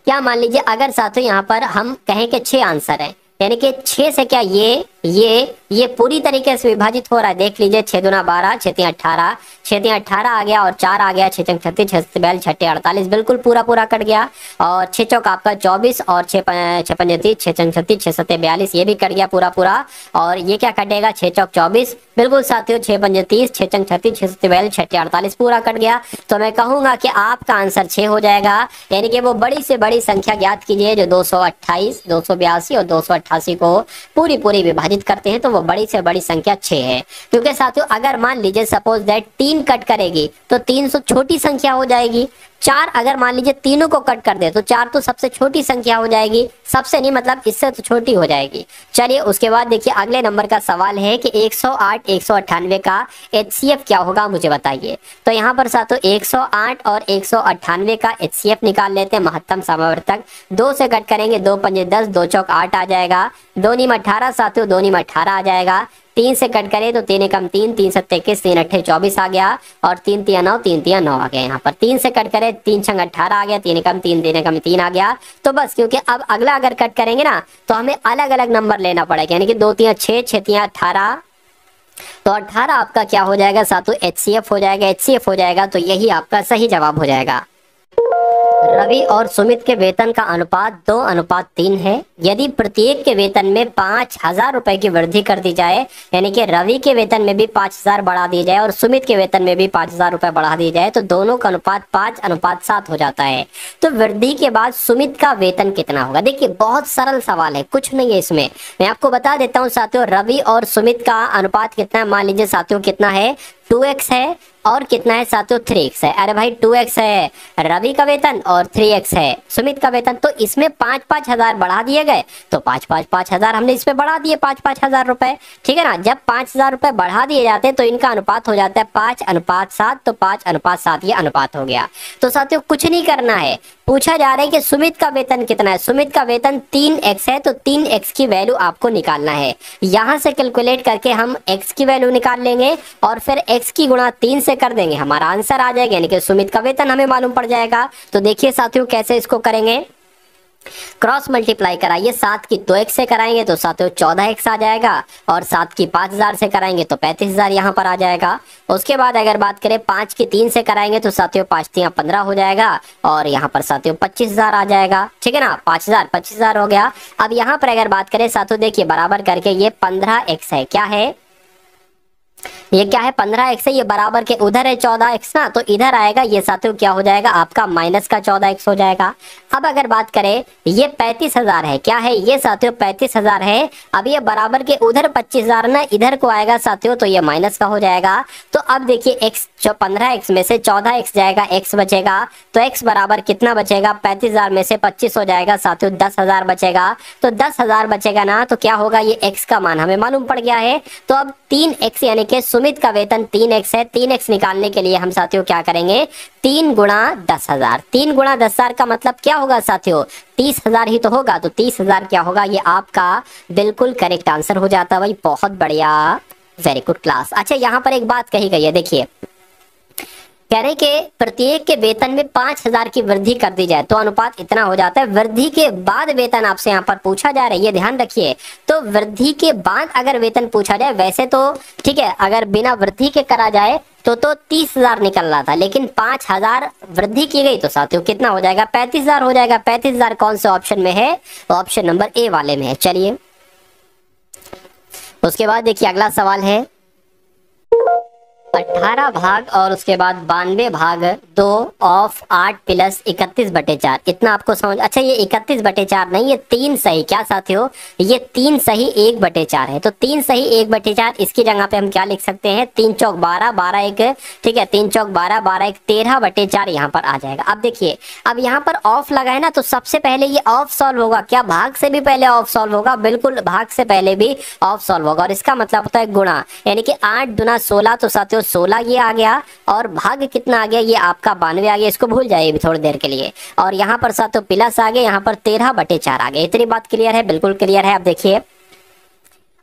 क्या, मान लीजिए अगर साथियों यहाँ पर हम कहें कि 6 आंसर है, यानी कि 6 से क्या ये पूरी तरीके से विभाजित हो रहा है। देख लीजिए 6 दूना 12, 6 तियां 18, 6 तियां 18 आ गया और 4 आ गया, 6 चंग 36, 6 42, 6 48, बिल्कुल पूरा कट गया। और 6 चौक आपका 24 और 6 पंजे 30, 6 चंग 36, 6 सत्ते 42, ये भी कट गया पूरा। और ये क्या कटेगा, 6 चौक 24, बिल्कुल साथियों 6 पंजे 30, 6 चंग 36, 6 सत्ते 42, 6 48 पूरा कट गया। तो मैं कहूंगा कि आपका आंसर 6 हो जाएगा। यानी कि वो बड़ी से बड़ी संख्या ज्ञात कीजिए जो 228, 282 और 288 को पूरी विभाजित करते हैं, तो वो बड़ी से बड़ी संख्या 6 है। क्योंकि साथियों अगर मान लीजिए सपोज दैट 3 कट करेगी तो 300 छोटी संख्या हो जाएगी। 4 अगर मान लीजिए तीनों को कट कर दे तो 4 तो सबसे छोटी संख्या हो जाएगी, सबसे नहीं मतलब इससे तो छोटी हो जाएगी। चलिए उसके बाद देखिए अगले नंबर का सवाल है कि 108, 198 का HCF क्या होगा, मुझे बताइए। तो यहाँ पर साथियों 108 और 198 का HCF निकाल लेते हैं, महत्तम समावर्तक। 2 से कट करेंगे, 2 पंजे 10, 2 चौक 8 आ जाएगा, 2 नीम 18 साथियों, 2 नीम 18 आ जाएगा। 3 से कट करें तो 3 एकम 3, 3 सत्ते 21, 3 अट्ठे 24 आ गया और 3 तिया 9, 3 तिया 9 आ गया। यहाँ पर 3 से कट करें, 3 छंग 18 आ गया, 3 एकम 3, 3 एकम 3 आ गया। तो बस क्योंकि अब अगला अगर कट करेंगे ना तो हमें अलग अलग नंबर लेना पड़ेगा, यानी कि 2 तिया 6, 6 तिया 18। तो 18 आपका क्या हो जाएगा साथियों, HCF हो जाएगा। HCF हो जाएगा तो यही आपका सही जवाब हो जाएगा। रवि और सुमित के वेतन का अनुपात 2:3 है। यदि प्रत्येक के वेतन में 5,000 रुपए की वृद्धि कर दी जाए, यानी कि रवि के वेतन में भी 5,000 बढ़ा दी जाए और सुमित के वेतन में भी 5,000 रुपए बढ़ा दी जाए, तो दोनों का अनुपात 5:7 हो जाता है। तो वृद्धि के बाद सुमित का वेतन कितना होगा? देखिए बहुत सरल सवाल है, कुछ नहीं है इसमें। मैं आपको बता देता हूँ साथियों, रवि और सुमित का अनुपात कितना है। मान लीजिए साथियों कितना है, 2x है और कितना है साथियों 3x है। अरे भाई 2x है रवि का वेतन और 3x है सुमित का वेतन, तो इसमें 5-5 हजार बढ़ा दिए गए, तो 5-5 हजार हमने इसमें बढ़ा दिए 5-5 हजार रुपए, ठीक है ना। जब 5,000 रुपए बढ़ा दिए जाते हैं तो इनका अनुपात हो जाता है 5:7, तो 5:7 ये अनुपात हो गया। तो साथियों कुछ नहीं करना है, पूछा जा रहा है कि सुमित का वेतन कितना है। सुमित का वेतन 3x है, तो 3x की वैल्यू आपको निकालना है। यहां से कैलकुलेट करके हम x की वैल्यू निकाल लेंगे और फिर x की गुणा 3 से कर देंगे, हमारा आंसर आ जाएगा, यानी कि सुमित का वेतन हमें मालूम पड़ जाएगा। तो देखिए साथियों कैसे इसको करेंगे, क्रॉस मल्टीप्लाई कराइए। 7 की 2x से कराएंगे तो साथियों 14x आ जाएगा और 7 की 5,000 से कराएंगे तो 35,000 यहाँ पर आ जाएगा। उसके बाद अगर बात करें 5 की 3 से कराएंगे तो साथियों 5 तियां 15 हो जाएगा और यहाँ पर साथियों 25,000 आ जाएगा, ठीक है ना। 25,000 हो गया। अब यहाँ पर अगर बात करें साथियों देखिए बराबर करके ये 15x है, क्या है ये, क्या है 15x है, ये बराबर के उधर है 14x ना, तो इधर आएगा ये साथियों क्या हो जाएगा आपका माइनस का 14x हो जाएगा। अब अगर बात करें ये 35,000 है, क्या है ये साथियों 35,000 है। अब ये बराबर के उधर 25,000 ना इधर को आएगा साथियों, तो ये माइनस का हो जाएगा। तो अब देखिए x जो 15x में से 14x जाएगा, x बचेगा, तो x बराबर कितना बचेगा, 35,000 में से 25 हो जाएगा साथियों 10,000 बचेगा। तो 10,000 बचेगा ना, तो क्या होगा ये x का मान हमें मालूम पड़ गया है। तो अब 3x यानी कि सुमित का वेतन 3x है। 3x निकालने के लिए हम साथियों क्या करेंगे, 3 गुणा 10,000। 3 गुणा 10,000 का मतलब क्या होगा साथियों, 30,000 ही तो होगा। तो 30,000 क्या होगा, ये आपका बिल्कुल करेक्ट आंसर हो जाता है भाई। बहुत बढ़िया, वेरी गुड क्लास। अच्छा, यहाँ पर एक बात कही गई है, देखिए कह रहे कि प्रत्येक के वेतन में 5,000 की वृद्धि कर दी जाए तो अनुपात इतना हो जाता है। वृद्धि के बाद वेतन आपसे यहाँ पर पूछा जा रहा है, ये ध्यान रखिए। तो वृद्धि के बाद अगर वेतन पूछा जाए, वैसे तो ठीक है, अगर बिना वृद्धि के करा जाए तो 30,000 निकल रहा था, लेकिन 5,000 वृद्धि की गई तो साथियों कितना हो जाएगा, 35,000 हो जाएगा। 35,000 कौन से ऑप्शन में है, ऑप्शन नंबर ए वाले में है। चलिए उसके बाद देखिए अगला सवाल है, 18 भाग और उसके बाद 92 भाग 2 ऑफ 8 प्लस 31/4, इतना आपको समझ। अच्छा, ये 31/4 नहीं, ये 3 सही, क्या साथियों, ये 3 सही 1/4 है। तो 3 सही 1/4, इसकी जगह पे हम क्या लिख सकते हैं, 3 चौक 12, 12 एक, ठीक है, 3 चौक 12, 12 एक 13/4 यहाँ पर आ जाएगा। अब देखिए, अब यहाँ पर ऑफ लगा है ना, तो सबसे पहले ये ऑफ सॉल्व होगा। क्या भाग से भी पहले ऑफ सॉल्व होगा, बिल्कुल भाग से पहले भी ऑफ सॉल्व होगा। और इसका मतलब होता है गुणा, यानी कि 8 दूना 16, तो साथियों 16 ये आ गया, और भाग कितना आ गया, ये आपका 92 आ गया। इसको भूल जाइए थोड़ी देर के लिए। और यहाँ पर साथियों प्लस आ गया, यहाँ पर 13/4 आ गया। इतनी बात क्लियर है, बिल्कुल क्लियर है। अब देखिए,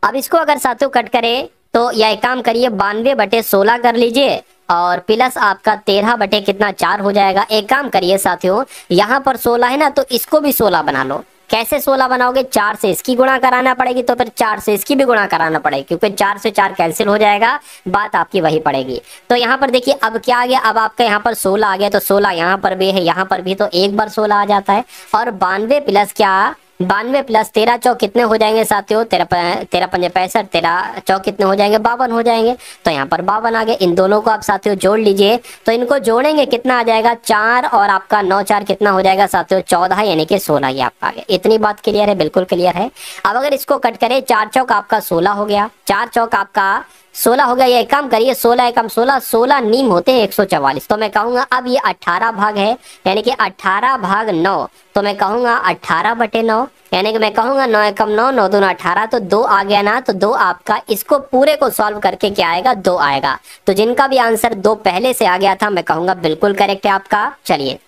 अब इसको अगर साथियों कट करें तो यह एक काम करिए, 92/16 कर लीजिए, और प्लस आपका 13 कितना 4 हो जाएगा। एक काम करिए साथियों, यहाँ पर 16 है ना, तो इसको भी 16 बना लो। कैसे 16 बनाओगे, 4 से इसकी गुणा कराना पड़ेगी, तो फिर 4 से इसकी भी गुणा कराना पड़ेगी, क्योंकि 4 से 4 कैंसिल हो जाएगा, बात आपकी वही पड़ेगी। तो यहाँ पर देखिए अब क्या आ गया, अब आपका यहाँ पर 16 आ गया, तो 16 यहाँ पर भी है, यहाँ पर भी, तो एक बार 16 आ जाता है। और 92 प्लस क्या, 92 प्लस 13 चौक कितने हो जाएंगे साथियों, 13 पंजे 65, 13 चौक कितने हो जाएंगे, 52 हो जाएंगे। तो यहाँ पर 52 आ गए। इन दोनों को आप साथियों जोड़ लीजिए, तो इनको जोड़ेंगे कितना आ जाएगा, 4 और आपका 9 4 कितना हो जाएगा साथियों, 14, यानी कि 16 ये आपका आ गया। इतनी बात क्लियर है, बिल्कुल क्लियर है। अब अगर इसको कट करें, 4 चौक आपका 16 हो गया, 4 चौक आपका 16 हो गया। ये एक काम करिए, 16 एकम 16, 16 नीम होते हैं 144। तो मैं कहूंगा अब ये 18 भाग है, यानी कि 18 भाग 9, तो मैं कहूंगा 18/9, यानी कि मैं कहूंगा 9 एकम 9, 9 दूना 18, तो 2 आ गया ना। तो 2 आपका, इसको पूरे को सॉल्व करके क्या आएगा, 2 आएगा। तो जिनका भी आंसर 2 पहले से आ गया था, मैं कहूंगा बिल्कुल करेक्ट है आपका। चलिए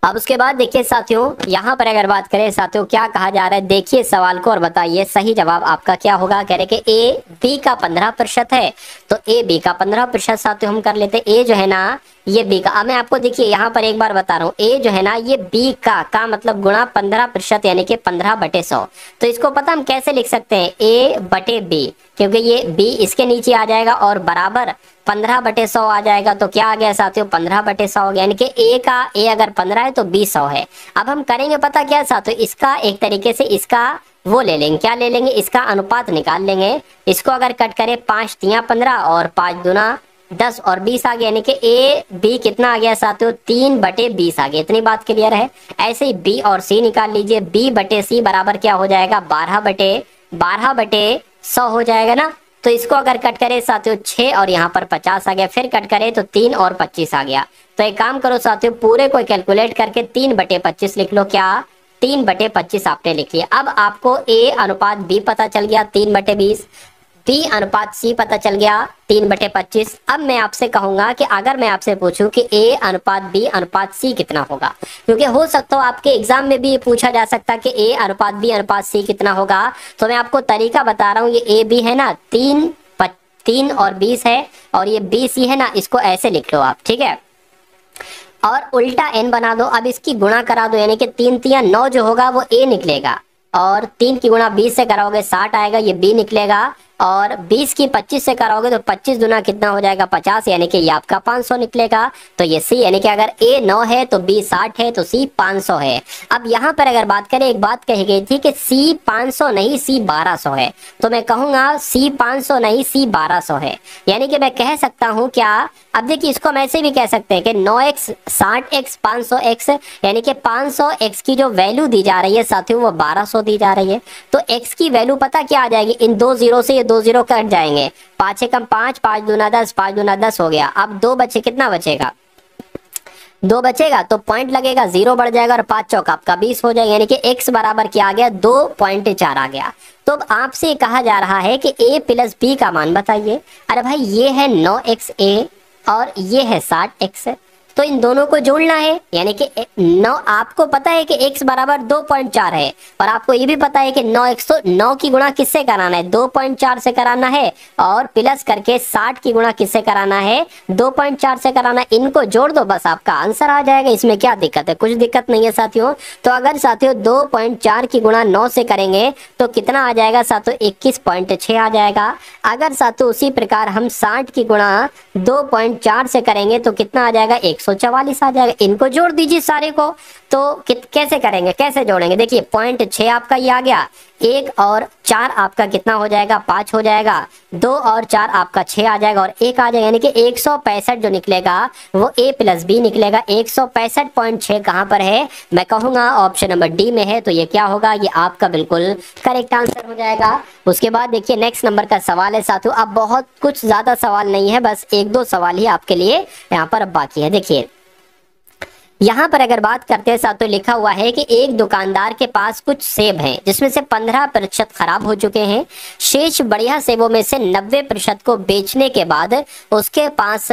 अब उसके बाद देखिए साथियों, यहाँ पर अगर बात करें साथियों, क्या कहा जा रहा है, देखिए सवाल को और बताइए सही जवाब आपका क्या होगा। कह रहे कि ए बी का 15% है, तो ए बी का 15% साथियों हम कर लेते। ए जो है ना, ये बी का, अब मैं आपको देखिए यहाँ पर एक बार बता रहा हूँ, ए जो है ना, ये बी का मतलब गुणा 15%, यानी कि 15/100। तो इसको पता हम कैसे लिख सकते हैं, A/B, क्योंकि ये बी इसके नीचे आ जाएगा और बराबर 15/100 आ जाएगा। तो क्या आ गया साथियों, 15/100 हो गया, यानी कि ए अगर 15 है तो बी 100 है। अब हम करेंगे पता क्या साथियों, इसका एक तरीके से इसका वो ले लेंगे, क्या ले लेंगे, इसका अनुपात निकाल लेंगे। इसको अगर कट करें, 5 तिया 15 और 5 दूना 10 और 20 आ गया, यानी कि ए बी कितना आ गया साथियों, 3/20 आ गया। इतनी बात क्लियर है। ऐसे ही बी और सी निकाल लीजिए, B/C बराबर क्या हो जाएगा, 12/100 हो जाएगा ना। तो इसको अगर कट करें साथियों 6 और यहाँ पर 50 आ गया, फिर कट करें तो 3 और 25 आ गया। तो एक काम करो साथियों, पूरे को कैलकुलेट करके 3/25 लिख लो। क्या, 3/25 आपने लिख लिया। अब आपको ए अनुपात बी पता चल गया 3/20, बी अनुपात सी पता चल गया 3/25। अब मैं आपसे कहूंगा कि अगर मैं आपसे पूछूं कि ए अनुपात बी अनुपात सी कितना होगा, क्योंकि हो सकता हो आपके एग्जाम में भी ये पूछा जा सकता है कि ए अनुपात बी अनुपात सी कितना होगा। तो मैं आपको तरीका बता रहा हूँ, ये ए बी है ना, 3 और 20 है, और ये बी सी है ना, इसको ऐसे लिख लो आप, ठीक है, और उल्टा n बना दो। अब इसकी गुणा करा दो, यानी कि 3 तिया 9 जो होगा वो a निकलेगा, और 3 की गुणा 20 से कराओगे 60 आएगा, ये b निकलेगा। और 20 की 25 से कराओगे तो 25 दुना कितना हो जाएगा, 50, यानी कि ये आपका 500 निकलेगा। तो ये सी, यानी कि अगर a 9 है तो b 60 है, तो c 500 है। अब यहाँ पर अगर बात करें, एक बात कही गई थी कि c 500 नहीं c 1200 है, तो मैं कहूंगा c 500 नहीं c 1200 है, यानी कि मैं कह सकता हूँ क्या। अब देखिए, इसको हम ऐसे भी कह सकते हैं कि 9x 60x 500x, यानी कि 500x की जो वैल्यू दी जा रही है साथियों, वो 1200 दी जा रही है। तो x की वैल्यू पता क्या आ जाएगी, इन 2 जीरो से ये 2 जीरो कट जाएंगे, 5 एकम 5, 5 दूना 10, 5 दूना 10 हो गया। अब 2 बचे, कितना बचेगा, 2 बचेगा तो पॉइंट लगेगा, 0 बढ़ जाएगा और 5 चौक आपका 20 हो जाएगा, यानी कि x बराबर क्या आ गया 2.4 आ गया। तो अब आपसे कहा जा रहा है कि a प्लस b का मान बताइए। अरे भाई ये है 9xa और ये है 60x, तो इन दोनों को जोड़ना है, यानी कि 9 आपको पता है कि x बराबर 2.4 है और आपको ये भी पता है कि 9x, तो 9 की गुणा किससे कराना है 2.4 से कराना है और प्लस करके 60 की गुणा किससे कराना है 2.4 से कराना। इनको जोड़ दो बस आपका आंसर आ जाएगा, इसमें क्या दिक्कत है, कुछ दिक्कत नहीं है साथियों। तो अगर साथियों 2.4 की गुणा 9 से करेंगे तो कितना आ जाएगा साथियों 21.6 आ जाएगा। अगर साथियों उसी प्रकार हम 60 की गुणा 2.4 से करेंगे तो कितना आ जाएगा 144 आ जाएगा। इनको जोड़ दीजिए सारे को, तो कैसे करेंगे, कैसे जोड़ेंगे, देखिए 0.6 आपका ये आ गया, 1 और 4 आपका कितना हो जाएगा 5 हो जाएगा, 2 और 4 आपका 6 आ जाएगा और 1 आ जाएगा, यानी कि 165 जो निकलेगा वो a प्लस बी निकलेगा। 165.6 कहाँ पर है, मैं कहूँगा ऑप्शन नंबर डी में है, तो ये क्या होगा, ये आपका बिल्कुल करेक्ट आंसर हो जाएगा। उसके बाद देखिए नेक्स्ट नंबर का सवाल है साथियों, अब बहुत कुछ ज्यादा सवाल नहीं है, बस 1-2 सवाल ही आपके लिए यहाँ पर अब बाकी है। देखिए यहाँ पर अगर बात करते हैं साथियों, लिखा हुआ है कि एक दुकानदार के पास कुछ सेब हैं जिसमें से 15% खराब हो चुके हैं, शेष बढ़िया सेबों में से 90% को बेचने के बाद उसके पास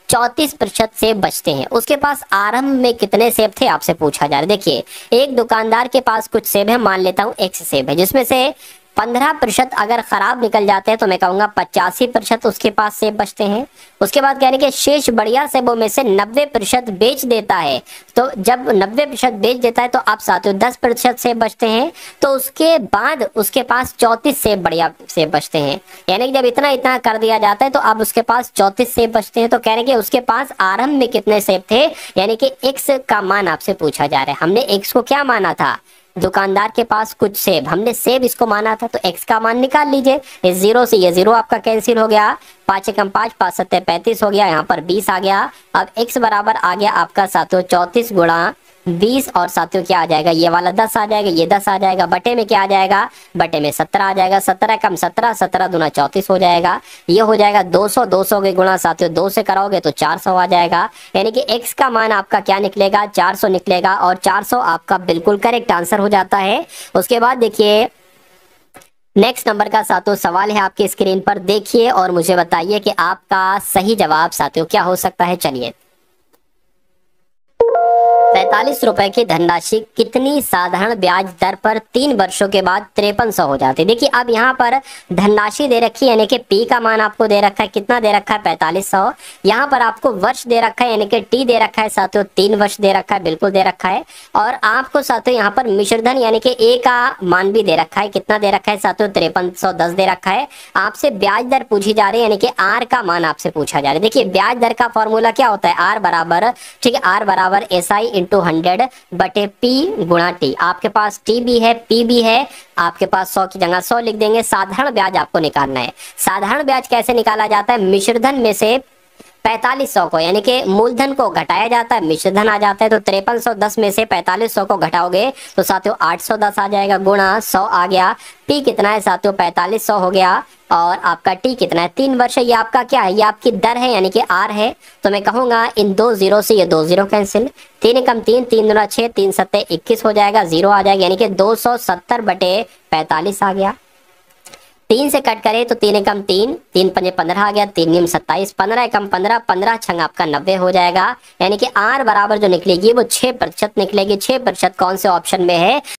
34% सेब बचते हैं। उसके पास आरंभ में कितने सेब थे आपसे पूछा जा रहा है। देखिए एक दुकानदार के पास कुछ सेब है, मान लेता हूँ x सेब है, जिसमें से 15% अगर खराब निकल जाते हैं तो मैं कहूंगा 85% उसके पास सेब बचते हैं। उसके बाद कहने के शेष बढ़िया सेबों में से 90% बेच देता है, तो जब 90% बेच देता है तो आप साथियों 10% सेब बचते हैं, तो उसके बाद उसके पास 34 सेब बढ़िया सेब बचते हैं। यानी कि जब इतना इतना कर दिया जाता है तो अब उसके पास 34 सेब बचते हैं। तो कहने के उसके पास आरंभ में कितने सेब थे, यानी कि x का मान आपसे पूछा जा रहा है। हमने x को क्या माना था, दुकानदार के पास कुछ सेब, हमने सेब इसको माना था, तो x का मान निकाल लीजिए। इस 0 से ये 0 आपका कैंसिल हो गया, 5 एकम 5, 5 सत्ते 35 हो गया, यहाँ पर 20 आ गया। अब x बराबर आ गया आपका साथियों 34 गुणा 20 और साथियों क्या आ जाएगा, ये वाला 10 आ जाएगा, ये 10 आ जाएगा, बटे में क्या आ जाएगा, बटे में 17 आ जाएगा, 17 कम 17, 17 दूना 34 हो जाएगा। ये हो जाएगा 200, 200 के गुणा साथियों 2 से कराओगे तो 400 आ जाएगा, यानी कि x का मान आपका क्या निकलेगा 400 निकलेगा और 400 आपका बिल्कुल करेक्ट आंसर हो जाता है। उसके बाद देखिए नेक्स्ट नंबर का साथियों सवाल है आपकी स्क्रीन पर, देखिए और मुझे बताइए कि आपका सही जवाब साथियों क्या हो सकता है। चलिए 45 रुपए की धनराशि कितनी साधारण ब्याज दर पर 3 वर्षों के बाद 5300 हो जाती है। देखिए अब यहाँ पर धनराशि दे रखी है, यानी कि p का मान आपको दे रखा है, कितना दे रखा है 4500। यहाँ पर आपको वर्ष दे रखा है, यानी कि t दे रखा है साथियों 3 वर्ष दे रखा है, बिल्कुल दे रखा है। और आपको साथियों यहाँ पर मिश्र धन यानी कि a का मान भी दे रखा है, कितना दे रखा है साथियों 5310 दे रखा है। आपसे ब्याज दर पूछी जा रही है, यानी कि r का मान आपसे पूछा जा रहा है। देखिए ब्याज दर का फॉर्मूला क्या होता है, r बराबर, ठीक है, r बराबर SI इंटू 100 बटे P गुणा T। आपके पास T भी है, P भी है, आपके पास 100 की जगह 100 लिख देंगे। साधारण ब्याज आपको निकालना है। साधारण ब्याज कैसे निकाला जाता है, मिश्रधन में से 4500 को यानी कि मूलधन को घटाया जाता है, मिश्रधन आ जाता है, तो 5310 में से 4500 को घटाओगे तो साथियों 810 आ जाएगा, गुणा 100 आ गया। P कितना है साथियों 4500 हो गया और आपका T कितना है 3 वर्ष है। ये आपका क्या है, ये आपकी दर है यानी कि R है। तो मैं कहूंगा इन 2 0 से ये 2 0 कैंसिल, 3 एकम 3, 3 दूना 6, 3 सत्ते 21 हो जाएगा, 0 आ जाएगा, यानी कि 270 बटे 45 आ गया। 3 से कट करें तो 3 एकम 3, 3 पंजे 15 आ गया, 3 नियम 27, 15 एकम 15, 15 छंग आपका 90 हो जाएगा, यानी कि R बराबर जो निकलेगी वो 6% निकलेगी। 6% कौन से ऑप्शन में है,